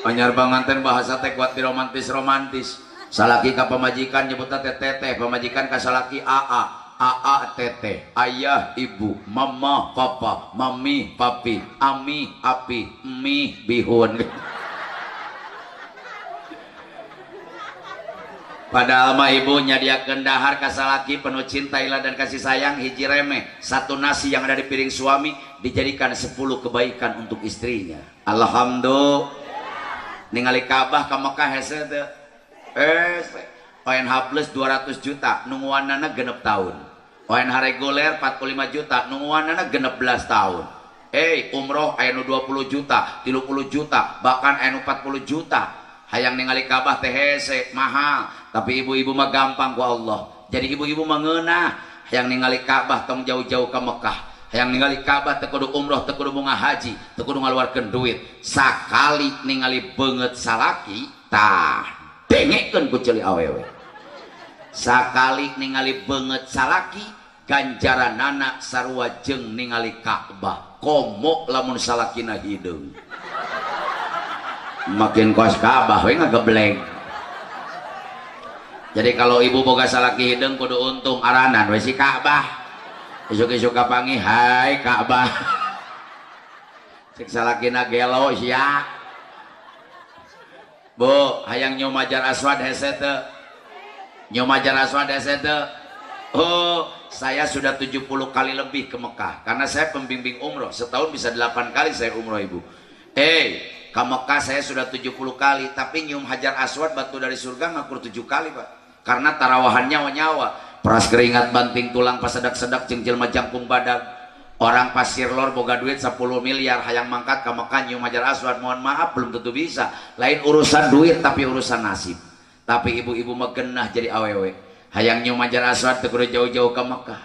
Anyar panganten bahasa teh kuat di romantis. Salaki ka pamajikan nyebutna teh teteh, pamajikan ka salaki aa teteh, ayah ibu, mama papa, mami papi, ami api, mi bihun. Padahal mah ibu nyadiakeun dahar ka salaki penuh cinta ilah dan kasih sayang hiji remeh. Satu nasi yang ada di piring suami dijadikan 10 kebaikan untuk istrinya. Alhamdulillah. Ningali Ka'bah ka Mekah hese teh. ONH plus 200 juta, nungguanana genep tahun. ONH reguler 45 juta, nungguanana genep 11 tahun. Umroh aya nu 20 juta, 30 juta, bahkan aya nu 40 juta. Hayang ningali Ka'bah teh hese mahal, tapi ibu-ibu mah gampang ku Allah. Jadi ibu-ibu mah ngeunah, hayang ningali Ka'bah tong jauh-jauh ka Mekah. Yang ningali Ka'bah teu kudu umroh, teu kudu bunga haji, teu kudu ngaluarkeun duit. Sakali ningali beungeut salaki tah dengekeun ku ceuli awewe. Sakali ningali beungeut salaki ganjaranana sarua jeung ningali Ka'bah. Komo lamun salakina hideung. Makin kos Ka'bah we ngagebleng. Jadi kalau ibu boga salaki hideung kudu untung aranan we si Ka'bah. Isuk-isuk kapangi, hai Ka'bah. Cek salakina gelo sia. Bu, hayang nyium Hajar Aswad hese teu. Nyium Hajar Aswad hese teu. Oh, saya sudah 70 kali lebih ke Mekah karena saya pembimbing umroh. Setahun bisa 8 kali saya umroh ibu. Ke Mekah saya sudah 70 kali, tapi nyium Hajar Aswad batu dari surga ngakur 7 kali Pak. Karena tarawahan nyawa-nyawa. Peras keringat banting tulang pasedak-sedak jeung jelema jangkung badag. Orang pasir lor boga duit 10 miliar hayang mangkat ka Mekah nyium Hajar Aswad, mohon maaf belum tentu bisa. Lain urusan duit tapi urusan nasib. Tapi ibu-ibu mah genah jadi awewe. Hayang nyium Hajar Aswad teu kudu jauh-jauh ka Mekah.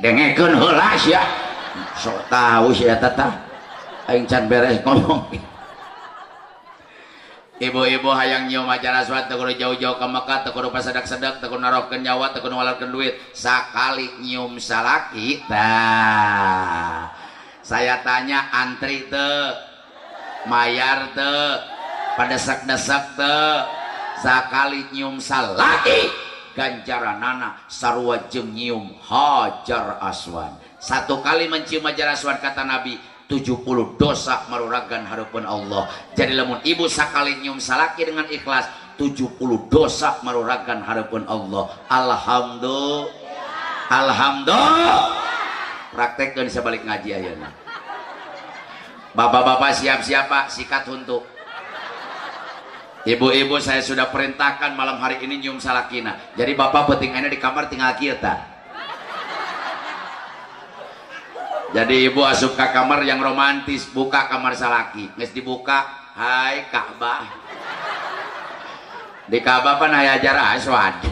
Dengekeun heula sia. Sok tahu sia eta tah. Aing can beres ngomong. Ibu-ibu hayang nyium Hajar Aswad teu kudu jauh-jauh ka Mekah, teu kudu pasedak-sedak, teu kudu narohkeun nyawa, teu kudu ngaluarkeun duit. Sakali nyium salaki tah. Saya tanya antri teu? Mayar teu? Padesak-desak teu? Sakali nyium salaki ganjaranana sarua jeung nyium Hajar Aswad. Satu kali mencium Hajar Aswad kata Nabi 70 dosa maruragan hareupeun Allah. Jadi lamun ibu sakali nyium salaki dengan ikhlas 70 dosa maruragan hareupeun Allah. Alhamdulillah. Alhamdulillah. Praktekkeun sabalik ngaji ayeuna. Bapak-bapak siap-siap Pak, sikat untuk. Ibu-ibu saya sudah perintahkan malam hari ini nyium salakina. Jadi bapak penting di kamar tinggal kieu tah. Jadi ibu asup ke kamar yang romantis, buka kamar salaki, geus dibuka, hai Ka'bah. Di Ka'bah pan aya Hajar Aswad.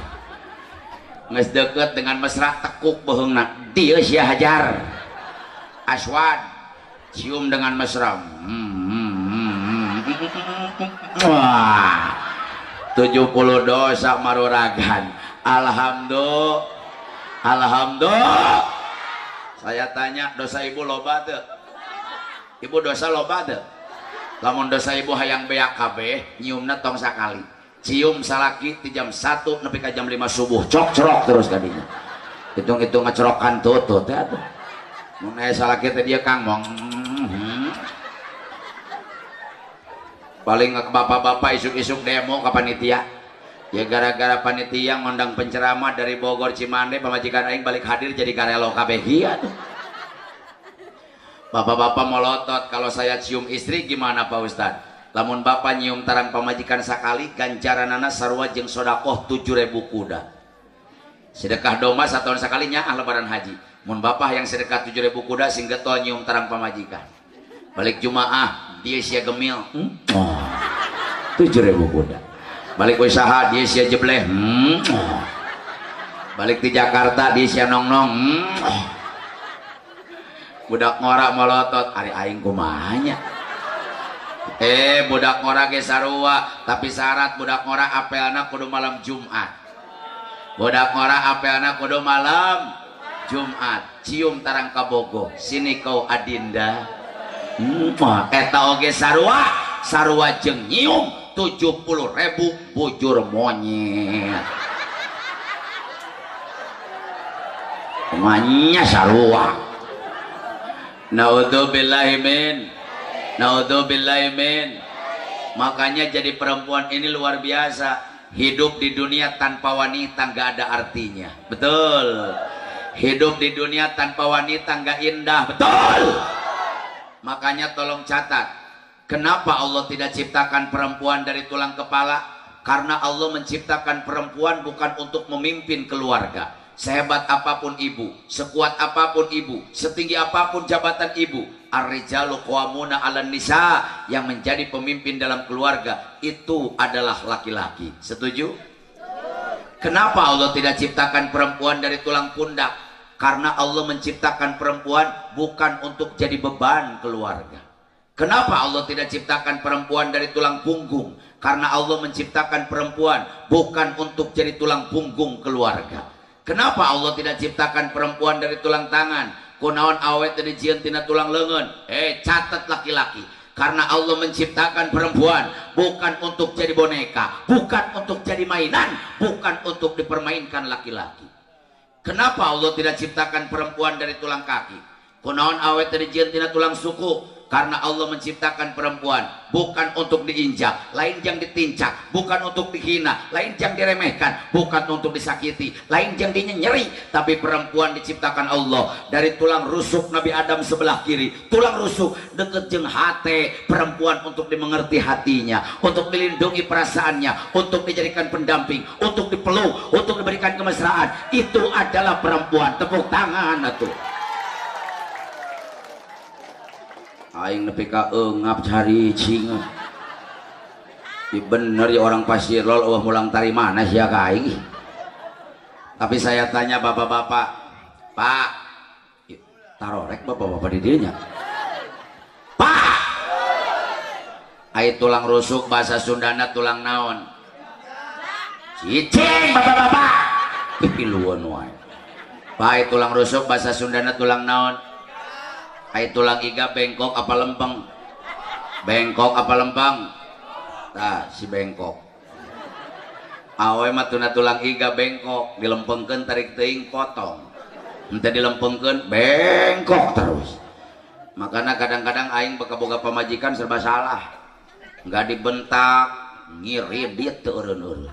Geus deukeut dengan mesra tekuk beheungna, dieu sia Hajar Aswad. Cium dengan mesra. Wah. 70 dosa maruragan. Alhamdulillah. Alhamdulillah. Saya tanya, dosa ibu loba teu? Ibu dosa loba teu? Lamun dosa ibu hayang beak kabeh, nyiumna tong sakali. Cium salaki ti jam 1 nepi ka jam 5 subuh. Crok-crok terus kadinya. Hitung-hitung ngacrokan tutut teh atuh. Mun aya salaki teh dia Kang mong. Paling bapak-bapak isuk-isuk demo ka panitia. Ya gara-gara panitia ngondang penceramah dari Bogor Cimande, pamajikan aing balik hadir jadi karelo kabeh ieu. Bapak-bapak melotot, kalau saya cium istri gimana Pak Ustad? lamun bapak nyium tarang pamajikan sakali ganjaranana sarua jeung sodakoh 7.000 kuda. Sedekah doma satahun sakalinya lebaran haji. Mun bapak yang sedekah 7.000 kuda sing getol nyium tarang pamajikan. Balik Jumaah dia sia gemil. 7.000 kuda. Balik usaha dia sia jebleh. Balik di Jakarta dia sia nong-nong. Budak ngora molotot ari aing kumahanya. Budak ngora ge sarua, tapi syarat budak ngora apelna kudu malam Jumat. Budak ngora apelna kudu malam Jumat. Cium tarang kabogo, sini kau adinda. Eta oge sarua, sarua jeung nyium 70.000 bujur monyet. Kumanya sarua. Naudzubillahi min. Naudzubillahi min. Makanya jadi perempuan ini luar biasa. Hidup di dunia tanpa wanita nggak ada artinya. Betul. Hidup di dunia tanpa wanita nggak indah. Betul. Makanya tolong catat. Kenapa Allah tidak ciptakan perempuan dari tulang kepala? Karena Allah menciptakan perempuan bukan untuk memimpin keluarga. Sehebat apapun ibu, sekuat apapun ibu, setinggi apapun jabatan ibu, ar-rijalu qawwamuna 'alan nisa, yang menjadi pemimpin dalam keluarga itu adalah laki-laki. Setuju? Kenapa Allah tidak ciptakan perempuan dari tulang pundak? Karena Allah menciptakan perempuan bukan untuk jadi beban keluarga. Kenapa Allah tidak ciptakan perempuan dari tulang punggung? Karena Allah menciptakan perempuan bukan untuk jadi tulang punggung keluarga. Kenapa Allah tidak ciptakan perempuan dari tulang tangan? Kunaon awet dari jieun tina tulang leungeun. Catat laki-laki. Karena Allah menciptakan perempuan bukan untuk jadi boneka, bukan untuk jadi mainan, bukan untuk dipermainkan laki-laki. Kenapa Allah tidak ciptakan perempuan dari tulang kaki? Kunaon awet dari jieun tina tulang suku? Karena Allah menciptakan perempuan bukan untuk diinjak, lain jang ditincak, bukan untuk dihina, lain jang diremehkan, bukan untuk disakiti, lain jang dinyeri. Tapi perempuan diciptakan Allah dari tulang rusuk Nabi Adam sebelah kiri, tulang rusuk deket jeung hate perempuan untuk dimengerti hatinya, untuk dilindungi perasaannya, untuk dijadikan pendamping, untuk dipeluk, untuk diberikan kemesraan. Itu adalah perempuan. Tepuk tangan atuh. Aing nepi ka eungap cari cing. Bener ya orang pasir lol eueuh mulang tari mana sia ka aing. Tapi saya tanya bapak-bapak, Pak, tarorek bapak-bapak di dieu nya. Pak, ai tulang rusuk bahasa Sundana tulang naon? Cicing bapak-bapak. Pipiluan wae. Pak, tulang rusuk bahasa Sundana tulang naon? Ai tulang iga bengkok apa lempeng? Bengkok apa lempeng? Tah si bengkok. Awe mah tuna tulang iga bengkok, dilempengkeun tarik teuing potong. Henteu dilempengkeun bengkok terus. Makanya kadang-kadang aing boga pamajikan serba salah. Enggak dibentak, ngiridit teu eureun-eureun.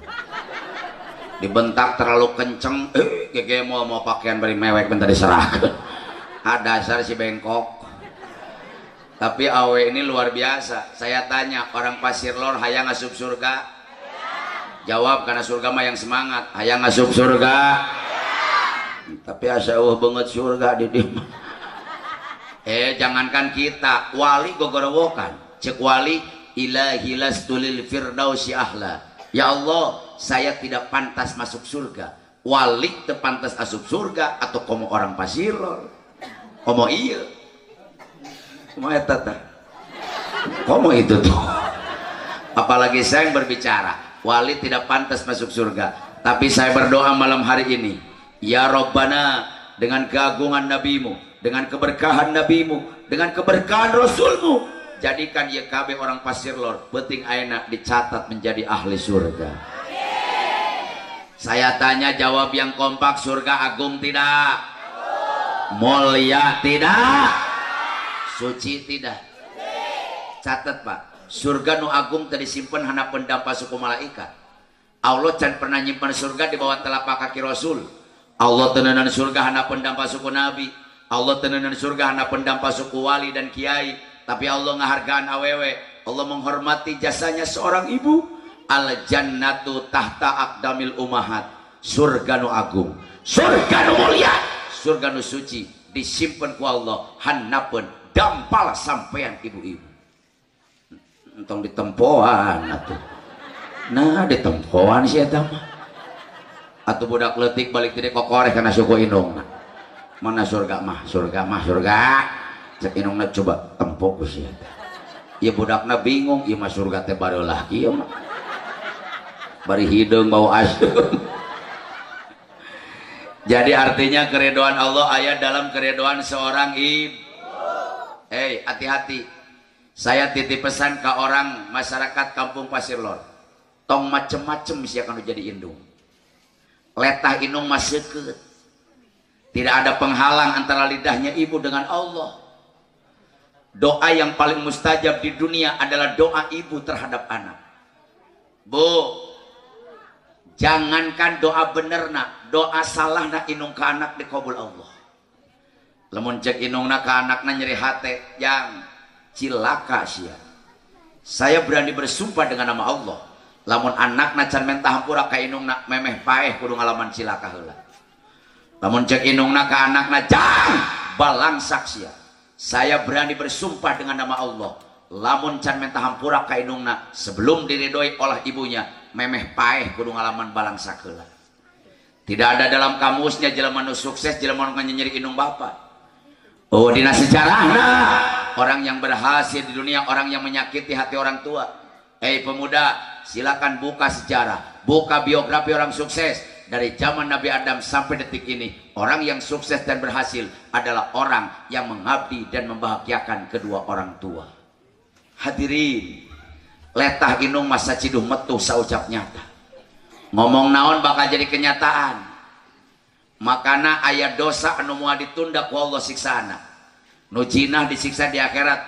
Dibentak terlalu kenceng, gege mau pakaian bari mewek bentar diserahkeun. Dasar si bengkok. Tapi awe ini luar biasa. Saya tanya, orang pasir lor hayang ngasup surga? Jawab, karena surga mah yang semangat. Hayang ngasup surga? Tapi asa banget surga di dieu. Jangankan kita, wali gogorowokan. Cek wali, ilahi lastulil firdausi ahla. Ya Allah, saya tidak pantas masuk surga. Wali terpantas asup surga atau komo orang pasir lor? Komo iya, komo eta teh, komo itu tuh. Apalagi saya yang berbicara, wali tidak pantas masuk surga. Tapi saya berdoa malam hari ini, ya Rabbana, dengan keagungan nabimu, dengan keberkahan nabimu, dengan keberkahan rasulmu, jadikan YKB orang pasir lor beting ayeuna dicatat menjadi ahli surga. Saya tanya, jawab yang kompak, surga agung tidak? Mulia tidak? Suci tidak? Catat Pak, surga nu agung tadi simpen hana pendampa suku malaikat. Allah can pernah nyimpan surga di bawah telapak kaki Rasul. Allah tenenan surga hana pendampa suku Nabi. Allah tenenan surga hana pendampa suku wali dan kiai. Tapi Allah ngahargaan awewe Allah menghormati jasanya seorang ibu. Al jannatu tahta aqdamil ummahat. Surga nu agung, surga nu mulia, surga nu suci disimpan ku Allah hannapeun dampal sampean ibu-ibu. Entong ditempoan atuh. Nah ditempoan si eta mah. Atuh budak leutik balik teh kokoreh kana suku indungna. Mana surga mah, surga mah, surga. Cek indungna coba tempo ku si eta. Ieu budakna bingung, ieu mah surga teh bareulah kieu mah. Bari hideung bau asem. Jadi artinya keridhaan Allah ayat dalam keridhaan seorang ibu. Hati-hati. Saya titip pesan ke orang masyarakat Kampung Pasir Lor. Tong macem-macem sih akan jadi indung. Letah indung masih seukeut. Tidak ada penghalang antara lidahnya ibu dengan Allah. Doa yang paling mustajab di dunia adalah doa ibu terhadap anak. Bu, jangankan doa bener nak, doa salah nak inung ke anak dikabul Allah. Lamun cek inungna ke anakna nyeri hati, yang cilaka sia. Saya berani bersumpah dengan nama Allah. Lamun anakna can mentah hampura ka inungna memeh paeh kudu ngalaman cilaka heula. Lamun cek inungna ka anakna jang balangsak sia. Saya berani bersumpah dengan nama Allah. Lamun can mentah hampura ka inungna sebelum diridhoi oleh ibunya memeh paeh kudu ngalaman balangsak heula. Tidak ada dalam kamusnya jelema nu sukses jelema nu nyeri inung bapa. Oh, dina sejarahna orang yang berhasil di dunia orang yang menyakiti hati orang tua. Pemuda, silakan buka sejarah, buka biografi orang sukses dari zaman Nabi Adam sampai detik ini. Orang yang sukses dan berhasil adalah orang yang mengabdi dan membahagiakan kedua orang tua. Hadirin, letah inung masa ciduh metuh saucap nyata. Ngomong naon bakal jadi kenyataan. Makana ayat dosa anu moal ditunda ku Allah siksana. Nu jinah disiksa di akhirat,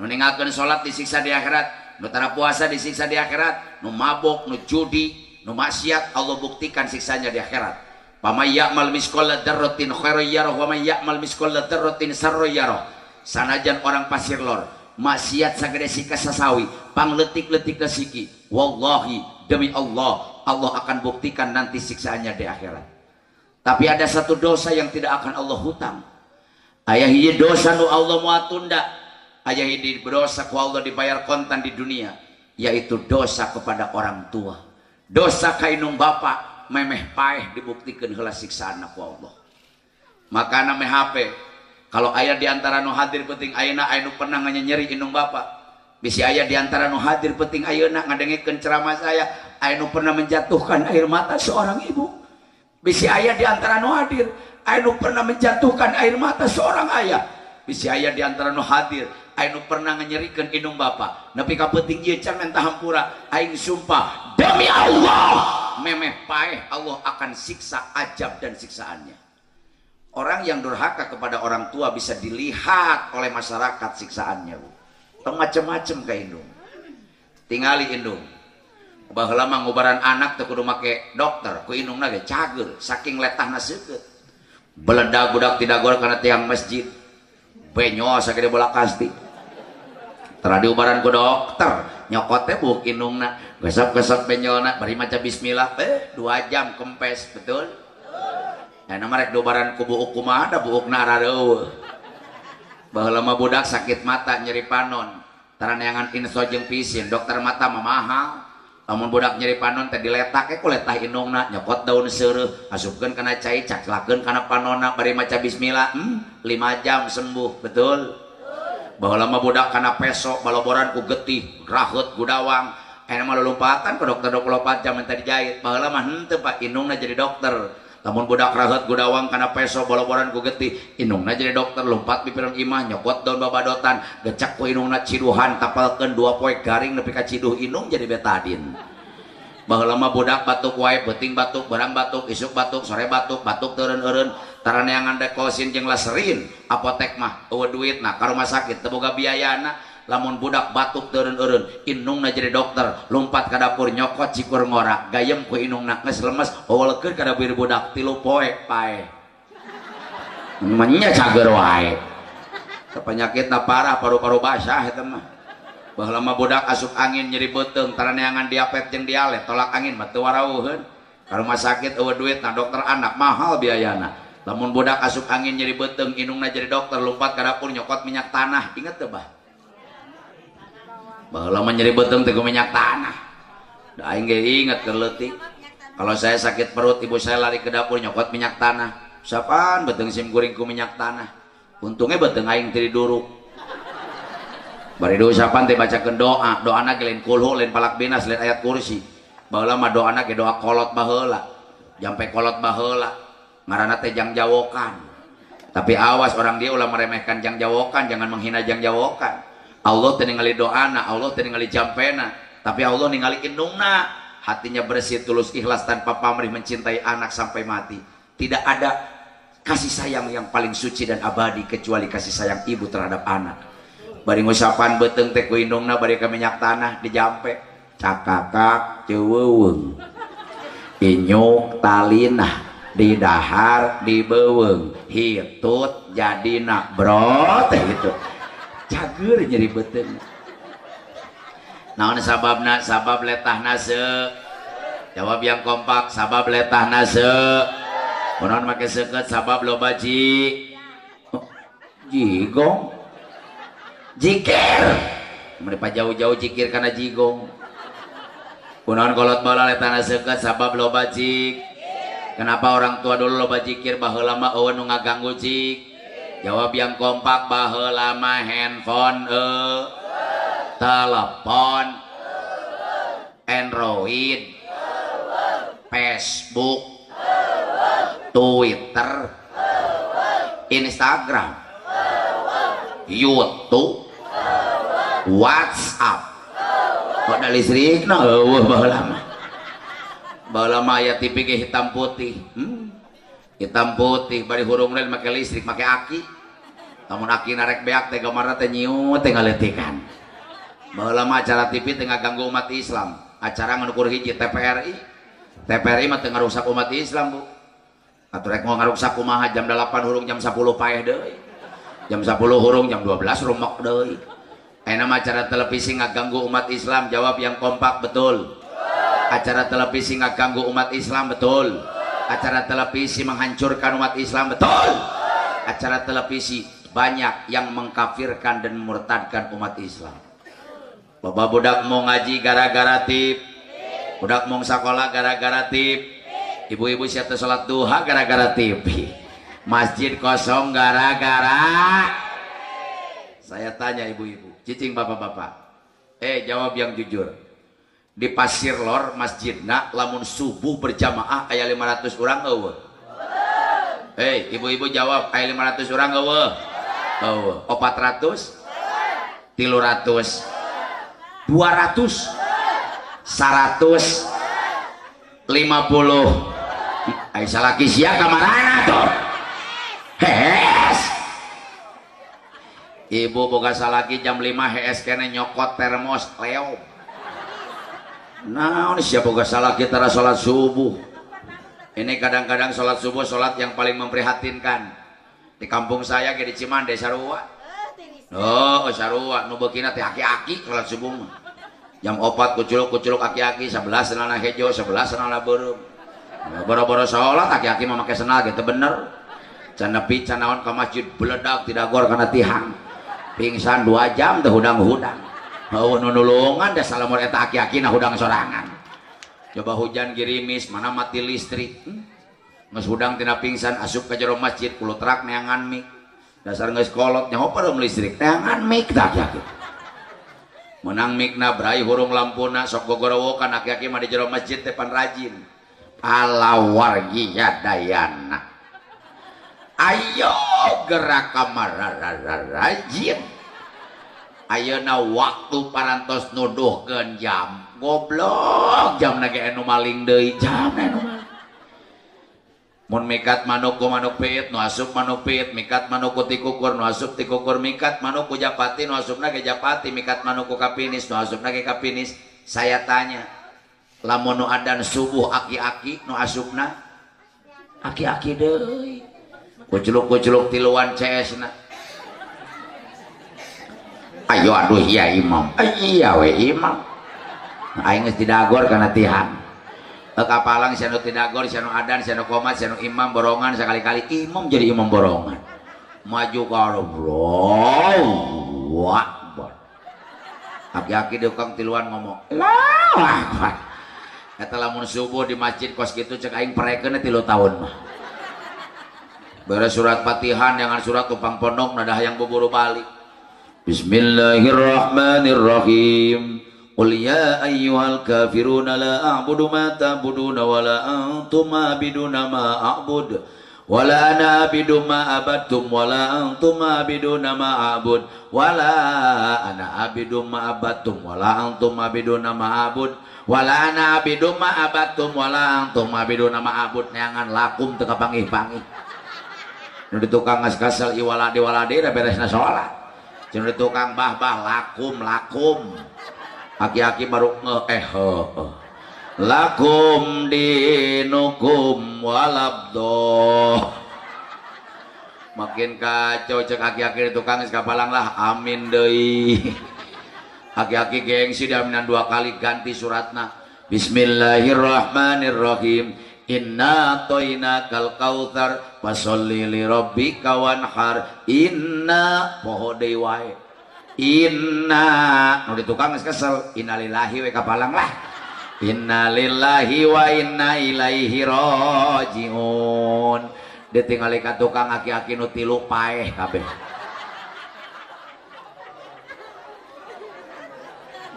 nu ninggalkeun salat disiksa di akhirat, nu tara puasa disiksa di akhirat, nu mabok, nu judi, nu maksiat Allah buktikan siksanya di akhirat. Pamay ya'mal misqala dzarratin khairan yarah wa may ya'mal misqala dzarratin sarran yarah. Sanajan orang Pasir Lor maksiat sagede sika sasawi, pangleutik-leutik kesiki, wallahi demi Allah, Allah akan buktikan nanti siksaannya di akhirat. Tapi ada satu dosa yang tidak akan Allah hutang. Aya hiji dosa nu Allah moal tunda. Aya hiji dosa ku Allah dibayar kontan di dunia, yaitu dosa kepada orang tua. Dosa ka inung bapa memeh paeh dibuktikan heula siksaana ku Allah. Makana meh hape kalau aya di antara nu hadir penting ayeuna aya nu pernah nyeri inung bapa. Bisi aya di antara nu hadir penting ayeuna ngadengikeun ceramah saya, aya nu pernah menjatuhkan air mata seorang ibu. Bisi ayah di antara nu hadir, anu pernah menjatuhkan air mata seorang ayah. Bisi ayah di antara nu hadir, anu pernah nyerikeun indung bapa. Nepi ka peuting ieu can mentah hampura, aing sumpah demi Allah, memeh paeh Allah akan siksa ajab dan siksaannya. Orang yang durhaka kepada orang tua bisa dilihat oleh masyarakat siksaannya. Macam-macam ka indung. Tingali indung. Baheula mah ngubaran anak teu kudu make dokter, ku indungna ge cager saking letahna seukeut. Beledag budak tidak gol kana tiang masjid. Benyos sagede bola kasti. Tara diubaran ku dokter, nyokot teh buuk indungna, gesep-gesep benyolna bari maca bismillah, 2 jam kempes, betul? Aya mah rek diubaran ku buuk kumaha da buukna rareueuh. Baheula mah budak sakit mata nyeri panon. Tara neangan inso jeung pisin, dokter mata mah mahal. Lamun budak nyeri panon teh diletak ku letah indungna nyokot daun seureuh asupkeun kana cai caclakeun kana panonna bari maca bismillah 5 jam sembuh, betul? Baheula mah budak kana peso baloboran ku getih raheut gudawang aya mah lulumpatan ku dokter 24 jam teh dijahit. Baheula mah henteu Pak indungna jadi dokter. Lamun budak raheut gudawang kana peso baloboran ku getih indungna jadi dokter lompat pipiran imah nyokot daun babadotan gecak ku indungna ciduhan tapalkeun 2 poe garing nepi ka ciduh indung jadi betadin. Baheula mah budak batuk wae peuting batuk barang batuk isuk batuk sore batuk batuk teureun-eureun tara neangan dekosin jeung laserin apotek mah eueuh duitna ka rumah sakit teu boga biayana. Lamun budak batuk teureun-eureun indungna jadi dokter lompat ka dapur nyokot cikur ngora gayem ku indungna geus lemes howelkeun ka dapur budak 3 poe pae manya cager wae penyakitna parah paru-paru basah eta mah baheula mah budak asup angin nyeri beuteung taraneangan diapet jeung dialet tolak angin mah teu waraweuheun ka rumah sakit eueuh duit nah dokter anak mahal biayana lamun budak asup angin nyeri beuteung indungna jadi dokter lompat ka dapur nyokot minyak tanah inget teu bah baheula mah nyeri beuteung teh ku minyak tanah da aing ge inget keur leutik kalau saya sakit perut ibu saya lari ke dapur nyokot minyak tanah sapaan beuteung sim kuring ku minyak tanah untungnya beuteung aing teu diduruk bari deui sapan teh bacakeun doa doana ge lain kulhu lain palak binas lain ayat kursi baheula mah doana ge doa kolot baheula jampe kolot baheula ngaranna teh jang jawokan tapi awas orang dia ulah meremehkan jang jawokan jangan menghina jang jawokan Allah teh ningali doana Allah teh ningali jampena tapi Allah ningali indungna hatinya bersih tulus ikhlas tanpa pamrih mencintai anak sampai mati tidak ada kasih sayang yang paling suci dan abadi kecuali kasih sayang ibu terhadap anak bari ngusapan beuteung teh ku indungna bari ka minyak tanah dijampe cakakak ceuweung inyuk talinah di dahar di beuweung hitut jadina bro teh gitu cager nyeri beuteung naon sababna sabab letahna seu jawab yang kompak sabab letahna seu kunaon make seukeut sabab loba jigong jikir mereka jauh-jauh jikir karena jigong kunaon kolot bala letana seukeut sabab loba jik kenapa orang tua dulu loba jikir baheula mah eueun nu ngaganggu jik jawab yang kompak baheula mah handphone telepon Android Facebook Twitter Instagram YouTube WhatsApp kok ada listrik nah baheula mah aya TV ge hitam putih hitam putih bari hurung lain make listrik make aki lamun aki narek beak teh gamarna teh nyiut teh ngaletikan baheula mah acara TV teh ngaganggu umat Islam acara nganukur hiji TPRI mah teu ngarusak umat Islam bu atuh rek mau ngarusak kumaha jam 8 hurung jam 10 paeh deui jam 10 hurung jam 12 rumek deui ayeuna mah acara televisi ngaganggu umat Islam jawab yang kompak betul acara televisi ngaganggu umat Islam betul acara televisi menghancurkan umat Islam betul acara televisi banyak yang mengkafirkan dan memurtadkan umat Islam bapak budak mau ngaji gara-gara tip budak mau sekolah gara-gara tip ibu-ibu siap sholat duha gara-gara TV masjid kosong gara-gara saya tanya ibu-ibu cicing bapak-bapak jawab yang jujur di Pasir Lor masjidna lamun subuh berjamaah aya 500 orang eueuh ibu-ibu jawab aya 500 orang eueuh 400 300 200 150 aya salaki sia kamarana tuh ibu boga salaki jam 5 HS kene nyokot termos leo nah ini siapa boga salaki tara sholat subuh ini kadang-kadang sholat subuh sholat yang paling memprihatinkan di kampung saya di Cimande sarua sarua nu beukina teh aki-aki sholat subuh jam 4 kuculuk aki-aki 11 senalna hejo 11 senalna beureum boro-boro sholat aki-aki mah make senal gitu bener can nepi can naon ka masjid beledak tidak gor kana tihang pingsan 2 jam teh hudang-hudang nu nulungan da salamur eta aki-aki na hudang sorangan coba hujan girimis mana mati listrik geus hudang tina pingsan asup ka jero masjid kulutrak neangan mik dasar geus kolot nyaho padom listrik neangan mik tah aki-aki menang mikna brai hurung lampuna sok gogorowokan aki-aki mah di jero masjid teh pan rajin ala wargi ya dayana ayo gerak kamar rajin ayeuna waktu parantos nuduhkeun jam goblok jam nage anu maling deui jam anu maling mun mikat manuk ku manuk piit nu asup manuk piit mikat manuk ku tikukur nu asup tikukur mikat manuk ku japati nu asupna ge japati mikat manuk ku kapinis nu asupna ge kapinis saya tanya lamun nu adan subuh aki-aki nu asupna aki-aki deui kuculuk-kuculuk tiluan CS na yo aduh iya imam iya we imam aing geus didagor kana tihan kapalang sianu tidagor sianu adan sianu komat sianu imam borongan sekali-kali imam jadi imam borongan maju kalau bro aki-aki diukang tiluan ngomong Allahu Akbar kata lamun subuh di masjid kos gitu cek aing parekeun 3 tahun mah beres surat Fatihah dengan surat tupang pondok nadah yang buburu balik Bismillahirrahmanirrahim Qul ya ayyuhal kafiruna la a'budu ma ta'buduna wa la antum a'biduna ma a'bud wa la ana a'budu ma abattum wa la antum a'biduna ma a'bud wa la ana a'budu ma abattum wa la antum a'biduna ma a'bud wa la ana a'budu ma abattum wa la antum a'biduna ma a'bud neangan lakum teu kapangih-pangih nu tukang ngas-ngasal iwalade da beresna salat cenah tukang bah-bah lakum aki-aki baru lakum dinukum walabdo makin kacau cek aki-aki tukang kapalang lah amin deui aki-aki gengsi diaminan 2 kali ganti suratna Bismillahirrahmanirrahim Inna toinakal kautsar fasolli li rabbika wanhar inna poho deui wae inna nu ditukang geus kesel innalillahi we kapalang lah innalillahi wa inna ilaihi rajiun ditingali ka tukang aki-aki nu 3 paeh kabeh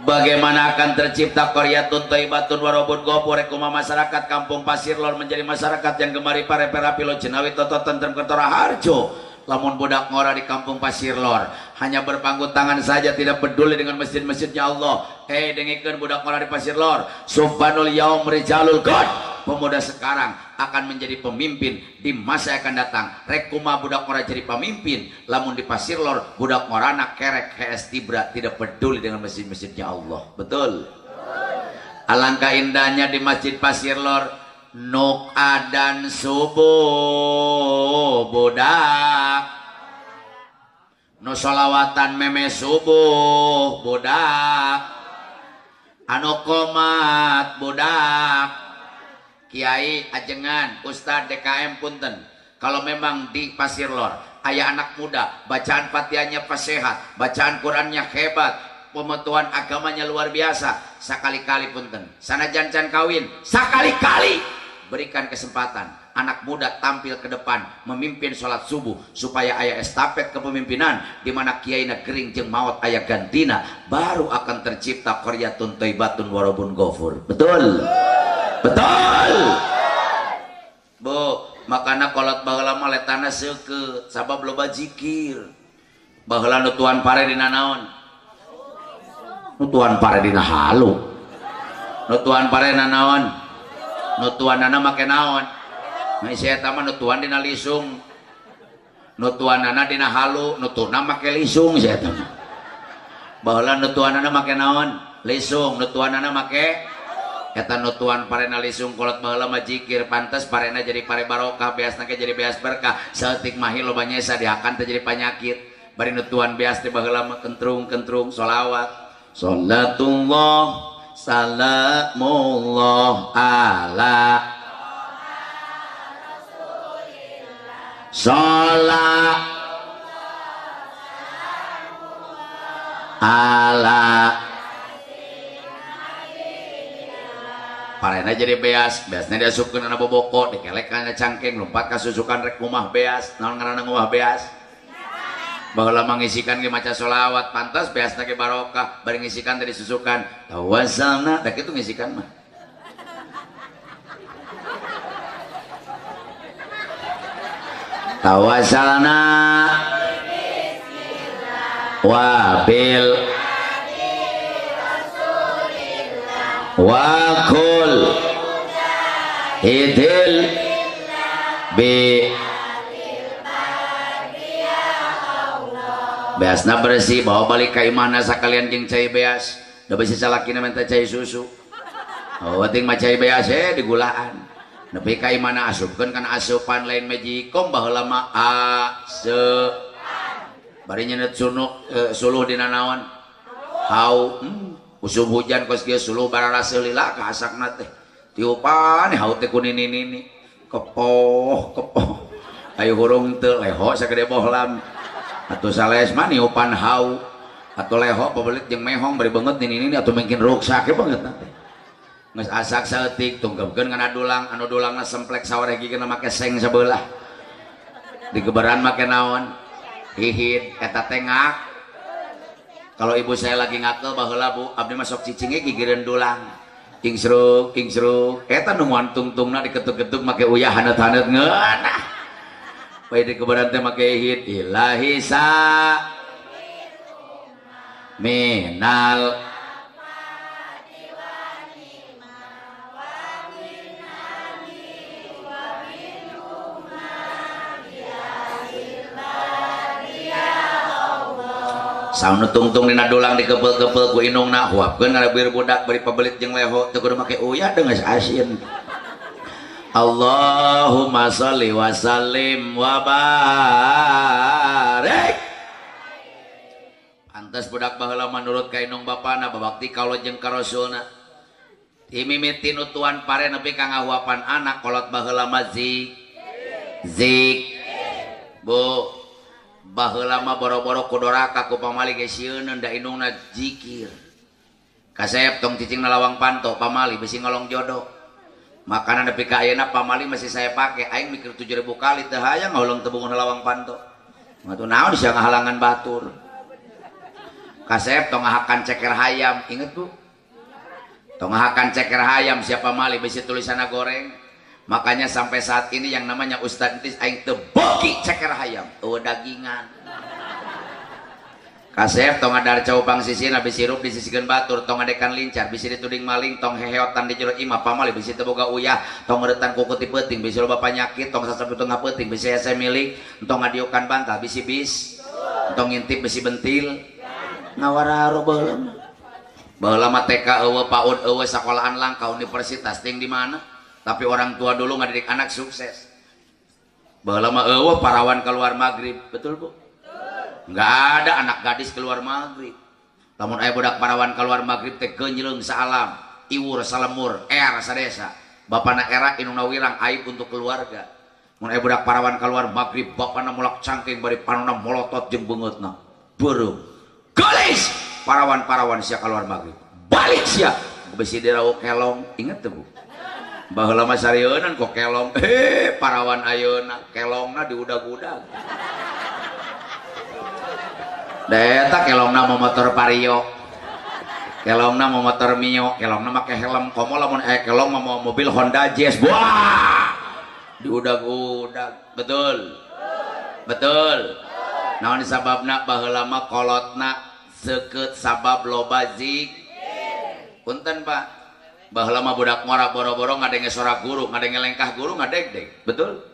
bagaimana akan tercipta qaryatun thayyibatun wa rabbun ghafur kumaha masyarakat kampung Pasir Lor menjadi masyarakat yang gemari pare-pare pilo cenawi toto tentrem ketora harjo lamun budak ngora di kampung Pasir Lor hanya berpangku tangan saja tidak peduli dengan masjid-masjidnya Allah dengikeun budak ngora di Pasir Lor subhanul yaum rijalul god pemuda sekarang akan menjadi pemimpin di masa yang akan datang rek kumaha budak ngora jadi pemimpin lamun di Pasir Lor budak ngorana kerek HS tibra tidak peduli dengan masjid-masjidnya Allah betul alangkah indahnya di masjid Pasir Lor nuk adan subuh budak nu sholawatan meme subuh budak anu komat budak Kiai ajengan Ustadz DKM punten kalau memang di Pasir Lor ayah anak muda bacaan Fatihahnya fasihat bacaan Qurannya hebat pemetuan agamanya luar biasa sakali-kali punten sanajan can kawin sakali-kali berikan kesempatan anak muda tampil ke depan memimpin sholat subuh supaya ayah estafet kepemimpinan di mana kiaina gering jeung maot ayah gantina baru akan tercipta qaryatun thayyibatun wa rabbun ghafur betul betul Bu makana kolot baheula mah letana seukeut sabab loba zikir baheula nu tuan pare dina naon nu tuan pare dina halu nu tuan pare dina naon nu tuanana make naon si eta mah nu tuan dina lisung nu tuanana dina halu nu tuna make lisung si eta mah baheula nu tuanana make naon lisung nu tuanana make eta nutuan parena lisung kolot baheula mah zikir pantes parena jadi pare barokah beasna ge jadi beas berkah saeutik mah loba nyesa dihakan teh jadi penyakit bari nutuan beas teh baheula mah kentrung-kentrung sholawat sholatullah salamullah ala sholat ala parena jadi beas beasnya diasupkeun kana boboko dikelek kana cangkeng lompat ka susukan rek ngumah beas naon ngaranna ngumah beas baheula mangisikan ge maca sholawat pantas beasna ge barokah bari ngisikan teh disusukan tawassalna da kitu ngisikan mah tawassalna wa bil wa kul hidil bi beasna bersih bawa balik ka imahna sakalian jeung cai beas da bisi salakina minta cai susu penting mah cai beas digulaan nepi ka imahna asupkeun kana asupan lain mejikom baheula mah asup bari nyeuneup suluh dina naon hau usum hujan kos dia suluh bararasa lila kasakna teh tiupan hau teh kunini kepoh ayo hurung teu leho sagede bohlam atuh sales mah niupan hau atuh leho pabelit jeung mehong bari beungeut nini atuh mungkin ruksak banget teh geus asak saeutik tunggepkeun ngana dulang anu dulangna semplek sawarehigikeun make seng sabelah digeberan make naon hihit eta tengak. Kalau ibu saya lagi ngakel baheula Bu abdi mah sok cicingnya gigireun dulang kingsruk eta nu moal tungtungna diketuk-ketuk make uyah haneut-haneut ngeunah bae dikeberan teh make hit ilahi sa minal saunu tungtung dina dulang dikepel-kepel ku inungna huapkeun ngarabir budak bari pabelit jeung leho teu kudu make uyah deungeus asin. Allahumma sholli wa sallim wa barik. Antes budak baheula manurut ka inung bapana babakti kaula jeung ka rasulna. Ti mimiti nutuan pare nepi ka ngahuapan anak kolot baheula mah zik. Bu baheula mah boro-boro ku doraka ku pamali geus sieun da inungna zikir kasep tong cicingna lawang panto pamali bisi ngolong jodoh makana nepi ka ayeuna pamali masih saya pake aing mikir 7.000 kali teu hayang ngolong teu bungun lawang panto ngatu naon sia ngahalangan batur kasep tong ngahakan ceker hayam inget Bu tong ngahakan ceker hayam siapa mali bisi tulisanna goreng. Makanya sampai saat ini yang namanya Ustadz Entis aing teu bogi ceker hayam eueuh dagingan kasep tong ngadar caupang sisina bisi sirup disisikeun batur tong ngadekan lincar bisi dituding maling tong heheotan di jero imah pamali bisi teu boga uyah tong ngeuretan ku kuti peuting bisi loba panyakit tong sasaputung ngapeuting bisi hese milik tong ngadiokan bantal bisi bis tong ngintip bisi bentil ngawararu baheula mah TK eueuh PAUD eueuh sekolahan langka universitas ting di mana tapi orang tua dulu ngadidik anak sukses. Baheula mah eueuh parawan keluar maghrib, betul Bu? Enggak ada anak gadis keluar maghrib. Lamun aya budak parawan keluar maghrib teh keunjleung saalam, iwur salemur, sadesa. Bapana era inungna wirang aib untuk keluarga. Mun aya budak parawan keluar maghrib, bapana mulak cangking bari panonna molotot jeung beungeutna. Beureum. Gelis parawan-parawan sia keluar maghrib. Balik sia besi dirau kelong, inget teu Bu? Baheula mah sareueunan kok kelong parawan ayeuna kelongna diudag-udag da eta kelongna mah motor Vario kelongna mah motor Mio kelongna make helm komo lamun aya kelong mah mobil Honda Jazz wah diudag-udag betul naon sababna baheula mah kolotna seukeut sabab loba zikir punten Pak baheula mah budak ngora boro-boro ngadenge suara guru, ngadenge lengkah guru ngadeg-deg. Betul?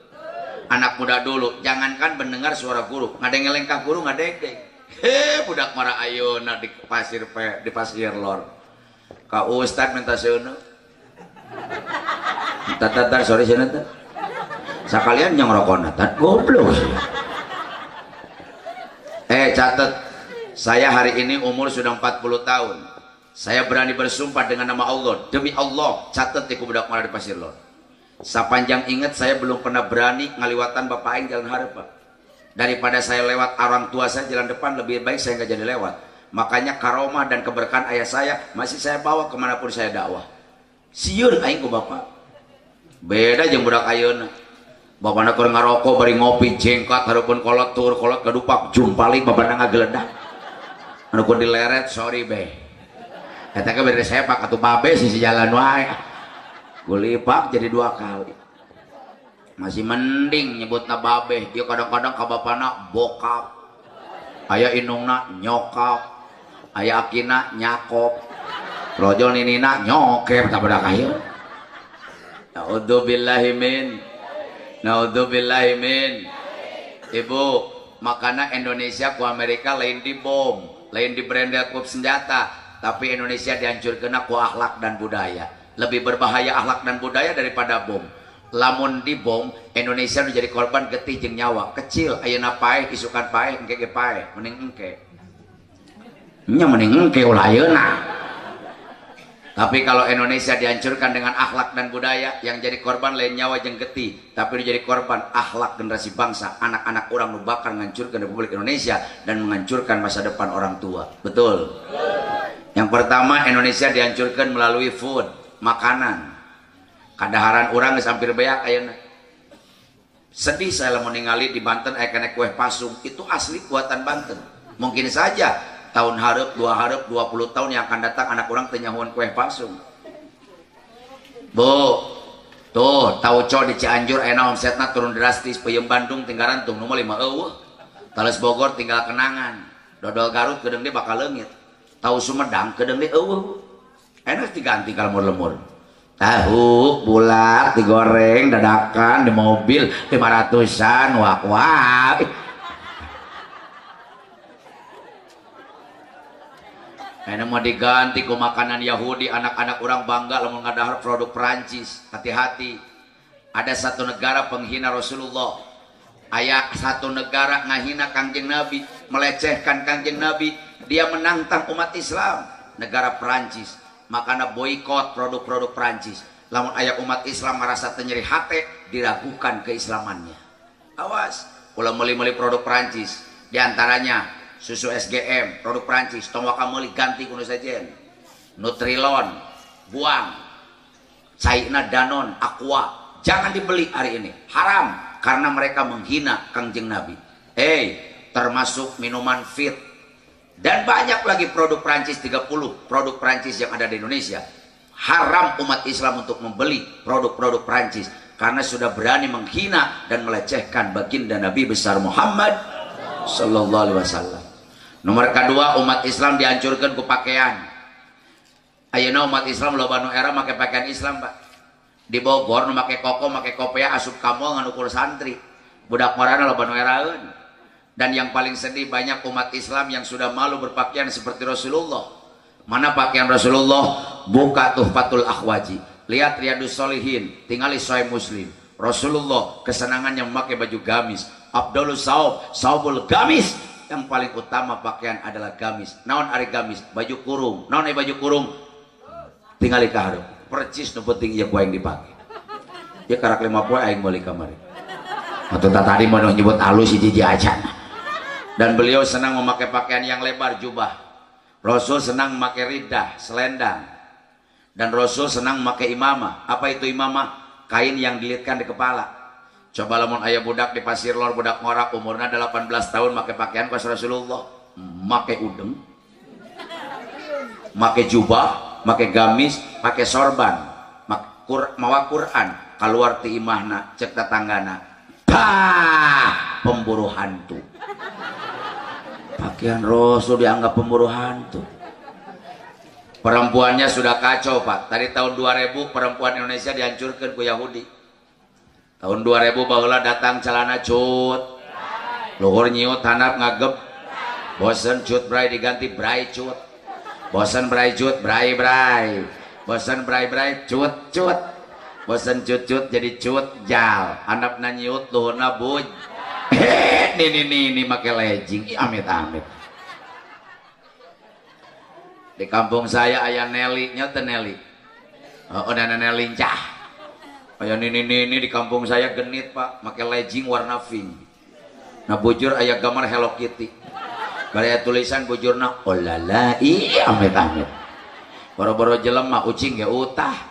Anak muda dulu jangankan mendengar suara guru, ngadenge lengkah guru ngadeg-deg. Budak ngora ayeuna di pasir lor. Ka ustad minta seuneu. Tatar sorry cenah teh. Sakalian nyong rokona tat goblok. Catat. Saya hari ini umur sudah 40 tahun. Saya berani bersumpah dengan nama Allah, demi Allah, catat di budak mara di pasir lor. Sapanjang ingat saya belum pernah berani ngaliwatan bapak aing jalan hareup. Daripada saya lewat orang tua saya jalan depan, lebih baik saya nggak jadi lewat. Makanya karomah dan keberkahan ayah saya masih saya bawa kemanapun saya dakwah. Sieun aing ku bapak. Beda jeung budak ayeuna. Bapana keur ngarokok bari ngopi jengkat hareupeun kolot tur kolot kadupak jumpaling bapana ngageledak. Anu kun dileret sorry be. Eta ke bere sepak atuh babe sisi jalan wae. Gulipak jadi 2 kali. Masih mending nyebutna babe, ieu kadang-kadang ka bapana bokap. Aya inungna nyokap. Aya akina nyakop. Rojol ninina nyokep tak bedak ayeuna. Naudzubillahi min. Ibu, makana Indonesia ku Amerika lain dibom, lain di branded ku senjata. Tapi Indonesia dihancurkeun ku akhlak dan budaya. Lebih berbahaya akhlak dan budaya daripada bom. Lamun di bom, Indonesia udah jadi korban getih jeung nyawa. Kecil ayeuna paeh isukan paeh engke ge paeh, mending engke. nya mending engke ulah ayeuna. Tapi kalau Indonesia dihancurkan dengan akhlak dan budaya, yang jadi korban lain nyawa jeung getih, tapi jadi korban akhlak generasi bangsa, anak-anak orang nu bakal menghancurkan Republik Indonesia dan menghancurkan masa depan orang tua. Betul. Yang pertama, Indonesia dihancurkan melalui food, makanan. Kadaharan orang geus hampir beak ayeuna. Sedih saya lamun ningali di Banten aya kene kue pasung, itu asli buatan Banten. Mungkin saja tahun hareup, 2 hareup, 20 tahun yang akan datang anak orang teu nyahoan kue pasung. Bu, tuh tauco di Cianjur aya omsetna turun drastis, peuyeum Bandung tinggalan tung nu 5 eueuh. Tales Bogor tinggal kenangan. Dodol Garut kedeung dia bakal leungit. Tahu Sumedang kedeung dia eueuh. Enak diganti kalau lemur. Tahu bulat digoreng dadakan di mobil 500-an wak. Ini mau diganti ke makanan Yahudi. Anak-anak orang bangga lamun ngadahar produk Perancis. Hati-hati, ada satu negara penghina Rasulullah, aya satu negara ngahina Kangjeng Nabi, melecehkan Kangjeng Nabi. Dia menantang umat Islam, negara Perancis. Makanya boikot produk-produk Perancis. Lamun aya umat Islam merasa tenyeri hati, diragukan keislamannya. Awas, ulah meuli-meuli produk Perancis. Di antaranya susu SGM, produk Prancis, tong waka meuli ganti kuno sajen. Nutrilon, buang. Caina Danon, Aqua, jangan dibeli hari ini. Haram, karena mereka menghina Kangjeng Nabi. Termasuk minuman fit. Dan banyak lagi produk Prancis, 30 produk Prancis yang ada di Indonesia. Haram umat Islam untuk membeli produk-produk Prancis, karena sudah berani menghina dan melecehkan baginda Nabi besar Muhammad sallallahu alaihi wasallam. Nomor kedua, umat Islam dihancurkan ku pakaian. Ayeuna umat Islam loba nu era make pakaian Islam, Pak. Di Bogor nu make koko, make kopea asup kamu ngan ukur santri. Budak morana loba nu eraeun. Dan yang paling sedih, banyak umat Islam yang sudah malu berpakaian seperti Rasulullah. Mana pakaian Rasulullah? Buka Tuhfatul Akhwaji, lihat Riyadus Shalihin, tinggali Sahih Muslim. Rasulullah kesenangannya memakai baju gamis. Abdulus saubul gamis. Yang paling utama pakaian adalah gamis. Naon ari gamis? Baju kurung. Naon baju kurung? Tinggali ka hareup. Percis nu penting ieu kue yang dipake. Ya karak 50 aing meuli kamari. Atuh tadi mah nyebut alus hiji acan. Dan beliau senang memakai pakaian yang lebar, jubah. Rasul senang memakai ridah, selendang. Dan Rasul senang memakai imamah. Apa itu imamah? Kain yang dilitkan di kepala. Coba lamun ayah budak di Pasir Lor, budak ngorak umurnya 18 tahun make pakaian kuas Rasulullah, make udeng, make jubah, make gamis, make sorban, mawa Quran, keluar ti imahna cek tetanggana, pemburu hantu. Pakaian Rasul dianggap pemburu hantu. Perempuannya sudah kacau, Pak. Tadi tahun 2000 perempuan Indonesia dihancurkan ku Yahudi. Tahun 2000 baheula datang celana cut, luhur nyiut handap ngagep, bosen cut bray diganti bray cut, bosen bray cut bray bray, bosen bray bray cut cut, bosen cut cut jadi cut jal, handap nyiut luhurna buj. Ini make legging, amit amit. Di kampung saya ayah Nelly, nyata Nelly, udah Nelly lincah. Ayah ini di kampung saya genit, Pak, pakai legging warna pink. Nah bujur ayah gambar Hello Kitty. Bari tulisan bujurna olala amit amit. Boro-boro jelem mah ucing ya utah.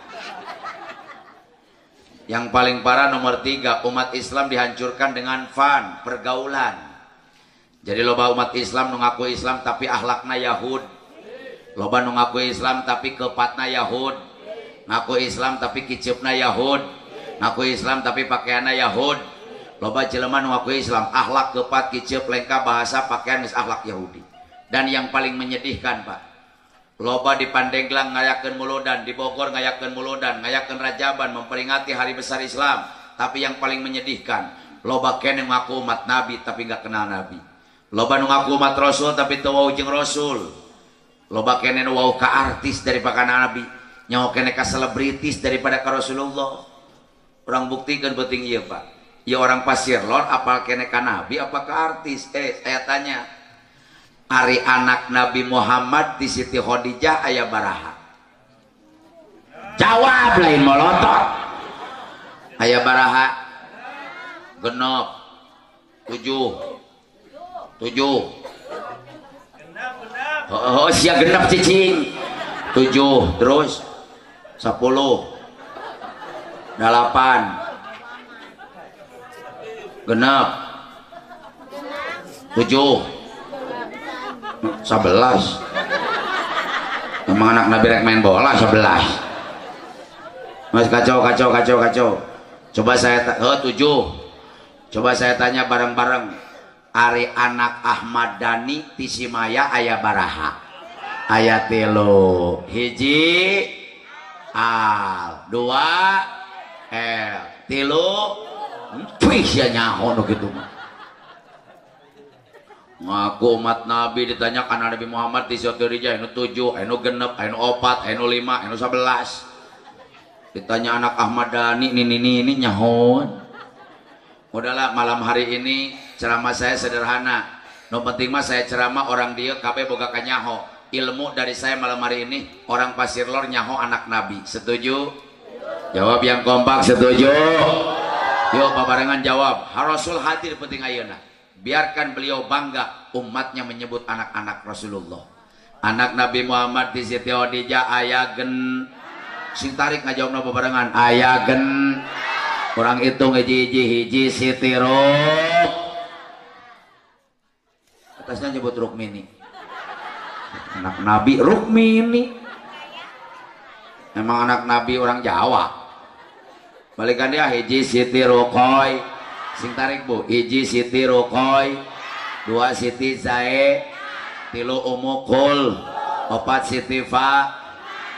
Yang paling parah nomor 3, umat Islam dihancurkan dengan fun, pergaulan. Jadi loba umat Islam nu ngaku Islam tapi akhlakna Yahud. Loba nu ngaku Islam tapi kepatna Yahud. Ngaku Islam tapi kicipna Yahud. Ngaku Islam tapi pakaianna Yahud. Loba jelema nu ngaku Islam, akhlak kepat kicip lengkap bahasa pakaian geus akhlak Yahudi. Dan yang paling menyedihkan, Pak, loba di Pandeglang ngayakeun muludan, di Bogor ngayakeun muludan, ngayakeun rajaban memperingati hari besar Islam. Tapi yang paling menyedihkan, loba kene ngaku umat Nabi tapi nggak kenal Nabi. Loba nu ngaku umat Rasul tapi teu wau jeung Rasul. Loba kene nu wau ka artis daripada Nabi, nyaho kene ka selebritis daripada ka Rasulullah. Orang buktikan penting iya, Pak. Ya orang Pasir Lor apa kene ka Nabi apa ka artis? Saya tanya. Ari anak Nabi Muhammad di Siti Khadijah aya baraha? Jawab lain molotot. Aya baraha? Genep. 7. Oh sia genep cicing. 7 terus 10 8 genep 7 11. Emang anak Nabi rek main bola 11. Mas kacau. Coba saya 7. Coba saya tanya bareng-bareng. Ari anak Ahmad Dhani Tisimaya aya baraha? Aya 3. 1 al 2 l 3 ya nyaho nu kitu mah. Ngaku umat Nabi ditanya kana Nabi Muhammad di Siti Khadijah anu 7, anu genep, anu 4, anu 5, anu 11. Ditanya anak Ahmad Dhani ini nyahon. Udahlah malam hari ini ceramah saya sederhana. No penting mah saya ceramah orang dia kabeh boga kanyaho. Ilmu dari saya malam hari ini orang Pasir Lor nyaho anak Nabi. Setuju? Jawab yang kompak setuju. Yuk babarengan jawab. Rasul hadir penting ayeuna. Biarkan beliau bangga umatnya menyebut anak-anak Rasulullah. Anak Nabi Muhammad di Siti Khadijah ayagen. Sing tarik ngajawabna babarengan ayagen. Kurang hitung hiji Siti Ruk. Atasnya nyebut Rukmini. Anak Nabi Rukmini. Emang anak Nabi orang Jawa. Balikan dia hiji Siti Rukoy. Sing tarik bu, hiji Siti Rukoy, 2 Siti Zae, 3 Ummu Kul, 4 Siti Fa,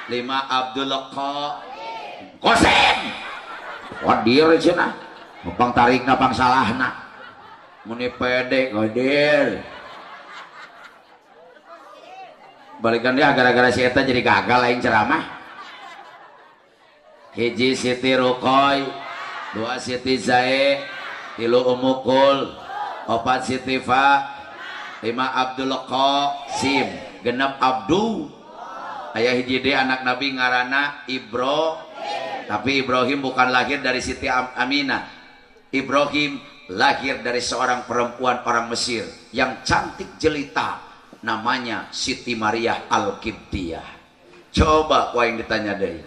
5 Abdul Qasim. Wadir cenah. Pang tarikna pang salahna. Muni pede godir. Balikan dia gara-gara si eta jadi gagal aing ceramah. Hiji Siti Rukoy, 2 Siti Zae, 3 Ummu Kul, 4 Siti Fa, 5 Abdul Qasim, genep Abdu. Aya hiji de anak Nabi ngaranna Ibrahim. Tapi Ibrahim bukan lahir dari Siti Aminah. Ibrahim lahir dari seorang perempuan orang Mesir yang cantik jelita, namanya Siti Maria Al-Qibtiyah. Coba kau yang ditanya deh.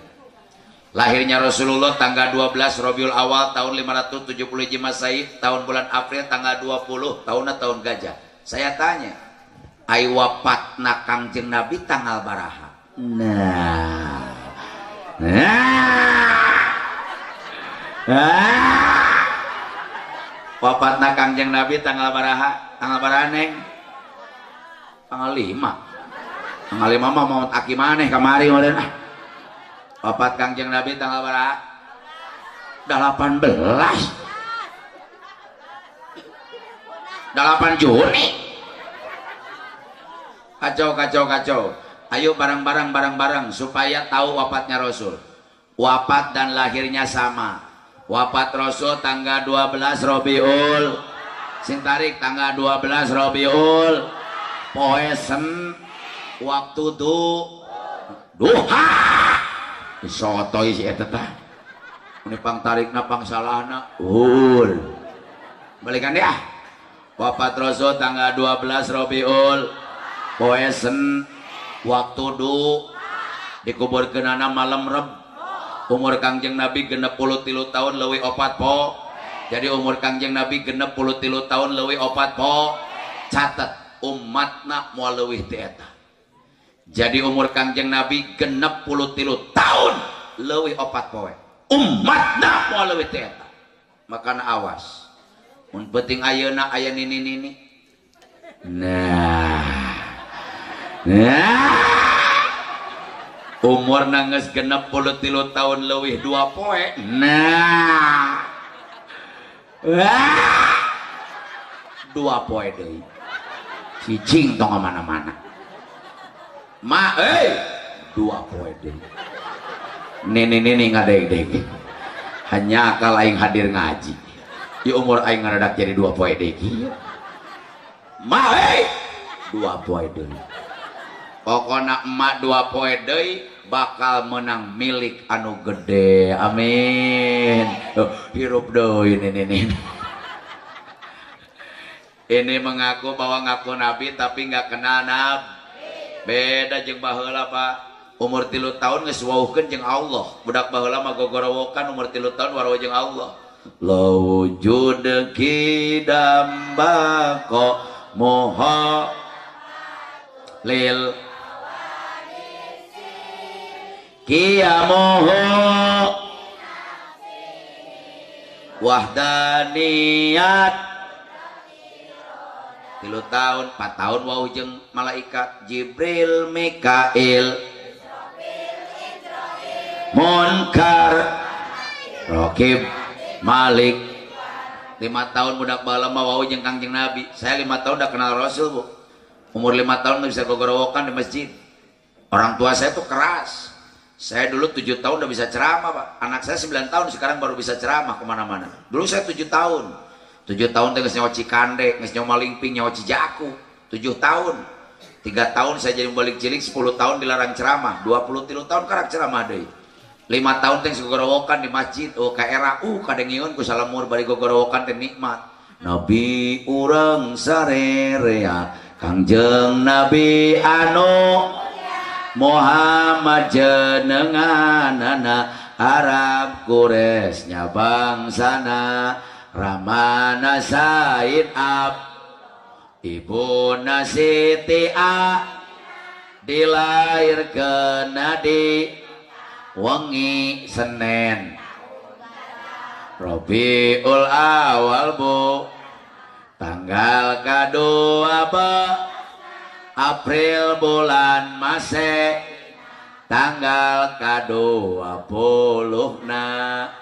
Lahirnya Rasulullah tanggal 12 Rabiul Awal tahun 570 Masehi, tahun bulan April tanggal 20 tahun gajah. Saya tanya, ai wafatna Kangjeng Nabi tanggal baraha? Wafatna Kangjeng Nabi tanggal baraha? Tanggal baraha neng? Tanggal 5. Tanggal 5 mah mau aki maneh kamari meureun ah. Wafat Kangjeng Nabi tanggal berapa? 18 Juni. Kacau. Ayo bareng-bareng supaya tahu wafatnya Rasul. Wafat dan lahirnya sama. Wafat Rasul tanggal 12 Rabiul. Sing tarik tanggal 12 Rabiul. Poesen waktu duha. Sotoy si eta tah. Ini pang tarikna pang salahna. Balikan dia. Wafat Rasul tanggal 12 Rabiul. Poesen waktu dikuburkeunana malam Reb. Umur Kangjeng Nabi 63 tahun leuwih 4 po. Jadi umur Kangjeng Nabi 63 tahun leuwih 4 po. Catat umatna moal leuwih ti eta. Jadi umur Kangjeng Nabi 63 tahun leuwih 4 poe. Umatna moal leuwih teh eta. Makana awas. Mun penting ayeuna aya nini-nini. Nah. Umurna geus 63 tahun leuwih 2 poe. Nah. 2 poe deui. Cicing tong mana-mana. 2 poe deui. Nini ngadeg-deg. Hanya akal aing hadir ngaji. Di umur aing ngaradak jadi 2 poe deui. 2 2 poe deui. Pokona emak 2 poe deui bakal menang milik anu gede. Amin. Hirup deui ini. Ini mengaku bahwa ngaku nabi tapi nggak kenal nabi. Beda jeung baheula Pak. Umur 3 tahun geus wauhkeun jeung Allah. Budak baheula mah gogorowokan umur 3 tahun warawa jeung Allah. Lawujud kidambako moho lil kiamoho wahdaniyat 3 tahun 4 tahun wau jeung malaikat Jibril Mikail Munkar Rokib Malik. 5 tahun budak bala mah wau jeung Kangjeng Nabi. Saya 5 tahun udah kenal Rasul Bu. Umur 5 tahun bisa gogorowokan di masjid. Orang tua saya tuh keras. Saya dulu 7 tahun udah bisa ceramah Pak. Anak saya 9 tahun sekarang baru bisa ceramah kemana-mana. Dulu saya 7 tahun. 7 tahun teh geus nyawa Cikande, geus nyawa Malingping, nyawa Cijaku. 7 tahun. 3 tahun saya jadi balik cilik, 10 tahun dilarang ceramah, 23 tahun karak ceramah deui. 5 tahun teh gogorowokan di masjid, ka era kadengieun ku salamur bari gogorowokan teh nikmat. Nabi urang sarerea Kangjeng Nabi anu Muhammad jenenganana Arab Quraisy bangsana Ramana Said Ab Ibuna Siti A dilairkeun di wengi Senin Rabiul Awal Bu tanggal kadua April bulan Masih tanggal ke-20.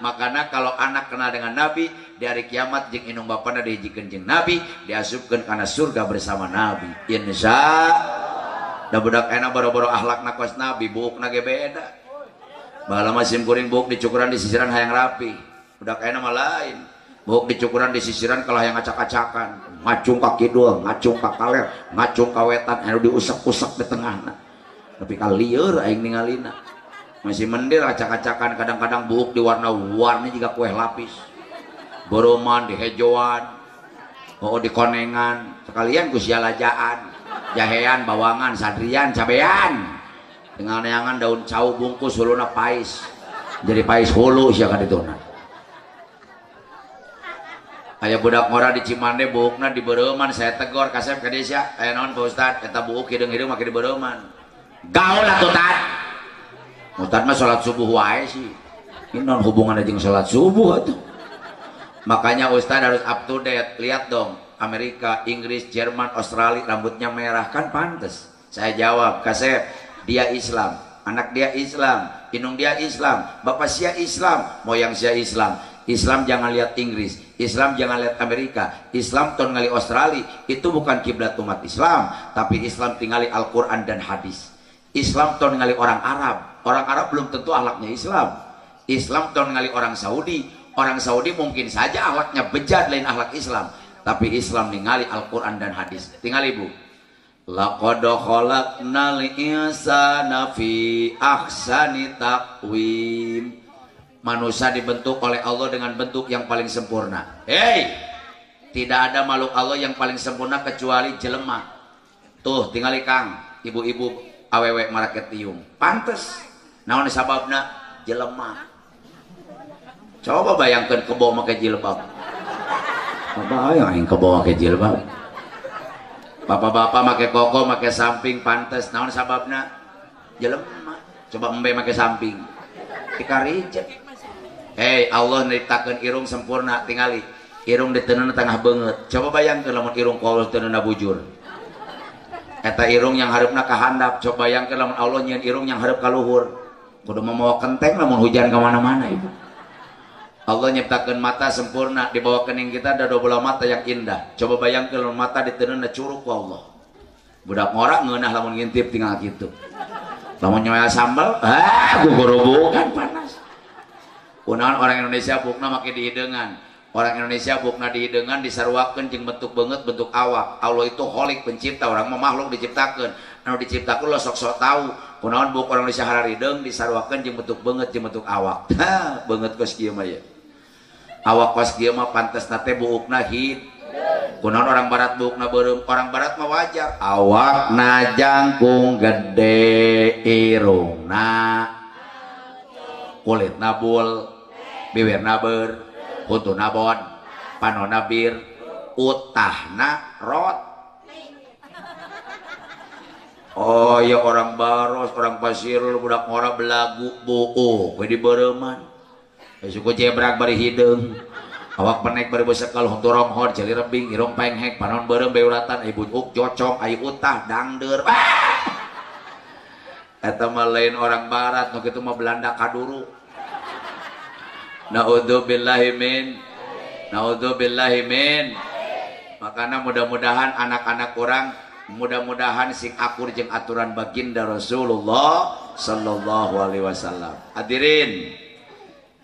Makanya kalau anak kenal dengan Nabi di hari kiamat jeung inung bapana dihijikeun jeung Nabi diasupkeun kana surga bersama Nabi. Insya da budak enak boro-boro akhlakna kos Nabi buukna ge beda. Baheula mah sim kuring buuk dicukuran di sisiran hayang rapi. Budak enak mah lain. Buuk dicukuran di sisiran kalau hayang acak-acakan. Ngacung ka kidul, ngacung ka kaler, ngacung ka wetan anu diusek-usek di tengahna. Tapi ka lieur aing ningalina. Masih mendir acak-acakan kadang-kadang buuk di warna-warni juga kue lapis. Boroman di hejoan, di konengan, sekalian ku sialajaan, jahean, bawangan, sadrian, cabean. Dengan neangan daun cau bungkus huluna pais. Jadi pais hulu sia kadituna. Aya budak ngora di Cimande buukna di Beureman saya tegor kasep ka dieu sia. Aya naon Pak Ustad eta buuk hideung-hideung make di Beureman. Gaul atuh Tad. Mutad mah salat subuh wae sih. Ini non hubunganna jeung salat subuh atuh. Makanya Ustad harus up to date. Lihat dong, Amerika, Inggris, Jerman, Australia rambutnya merah kan pantes. Saya jawab, kasep, dia Islam, anak dia Islam, inung dia Islam, bapak sia Islam, moyang sia Islam. Islam jangan lihat Inggris, Islam jangan lihat Amerika, Islam ton ngali Australia, itu bukan kiblat umat Islam, tapi Islam tinggali Al-Quran dan hadis. Islam ton ngali orang Arab belum tentu akhlaknya Islam. Islam ton ngali orang Saudi mungkin saja akhlaknya bejat lain akhlak Islam, tapi Islam ningali Al-Quran dan hadis. Tinggal ibu. Laqad khalaqnal insana fi ahsani taqwim. Manusia dibentuk oleh Allah dengan bentuk yang paling sempurna. Tidak ada makhluk Allah yang paling sempurna kecuali jelema. Tuh tinggali Kang, ibu-ibu awewe maraket tiung. Pantes. Naon sababna? Jelema. Coba bayangkan kebo make jilbab. Apa yang kebo make jilbab? Bapak-bapak make koko make samping pantes. Naon sababna? Jelema. Coba embe make samping. Dikarijek. Allah nyiptakeun irung sempurna, tingali irung diteunna tengah beungeut. Coba bayangkeun lamun irung ku Allah teunna bujur. Eta irung yang hareupna ka handap. Coba bayangkeun lamun Allah nyieun irung yang hareup ka luhur. Kudu mamawa kenteng lamun hujan ka mana-mana ibu. Allah nyiptakeun mata sempurna, di bawah kening kita ada 12 mata yang indah. Coba bayangkeun lamun mata diteunna curug ku Allah. Budak ngora ngeunah lamun ngintip tinggal kitu. Lamun nyoya sambal, gugorobokan panas. Kunaon orang Indonesia bukna make dihideungan. Orang Indonesia bukna dihideungan disarwakeun jeung bentuk beungeut bentuk awak. Allah itu holik pencipta, orang mah makhluk diciptakeun. Anu diciptakeun lo sok-sok tahu. Kunaon buk orang Indonesia hararideung disarwakeun jeung bentuk beungeut jeung bentuk awak. Tah, beungeut kos kieu mah ya. Awak kos kieu mah pantesna teh buukna hid. Kunaon orang barat buukna beureum, orang barat mah wajar. Awakna jangkung gede, irungna kulitna bul, bibirna beur, hutuna bod, panonna bir, utahna rot. Oh ya orang Baros, orang Pasir, budak ngora belagu buuk, we di beureuman. Suku jebrag bari hideung. Awak penek bari besekal huntur romhor jeli rebing irung penghek panon beureum beuratan ai buuk jocong ai utah dangdeur. Eta mah lain orang barat, nu kitu mah Belanda kaduru. Naudzubillahi min. Makana mudah-mudahan anak-anak orang mudah-mudahan sing akur jeung aturan baginda Rasulullah sallallahu alaihi wasallam. Hadirin,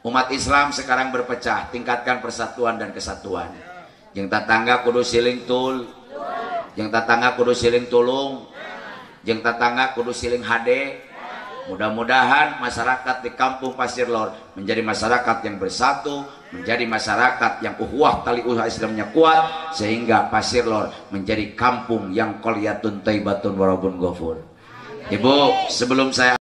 umat Islam sekarang berpecah, tingkatkan persatuan dan kesatuan. Jeung tatangga kudu siling tul, jeung tatangga kudu siling tulung, jeung tatangga kudu siling hade. Mudah-mudahan masyarakat di kampung Pasir Lor menjadi masyarakat yang bersatu, menjadi masyarakat yang uhuwah tali usaha Islamnya kuat, sehingga Pasir Lor menjadi kampung yang qoryatun thayyibatun warabun ghafur. Ibu, sebelum saya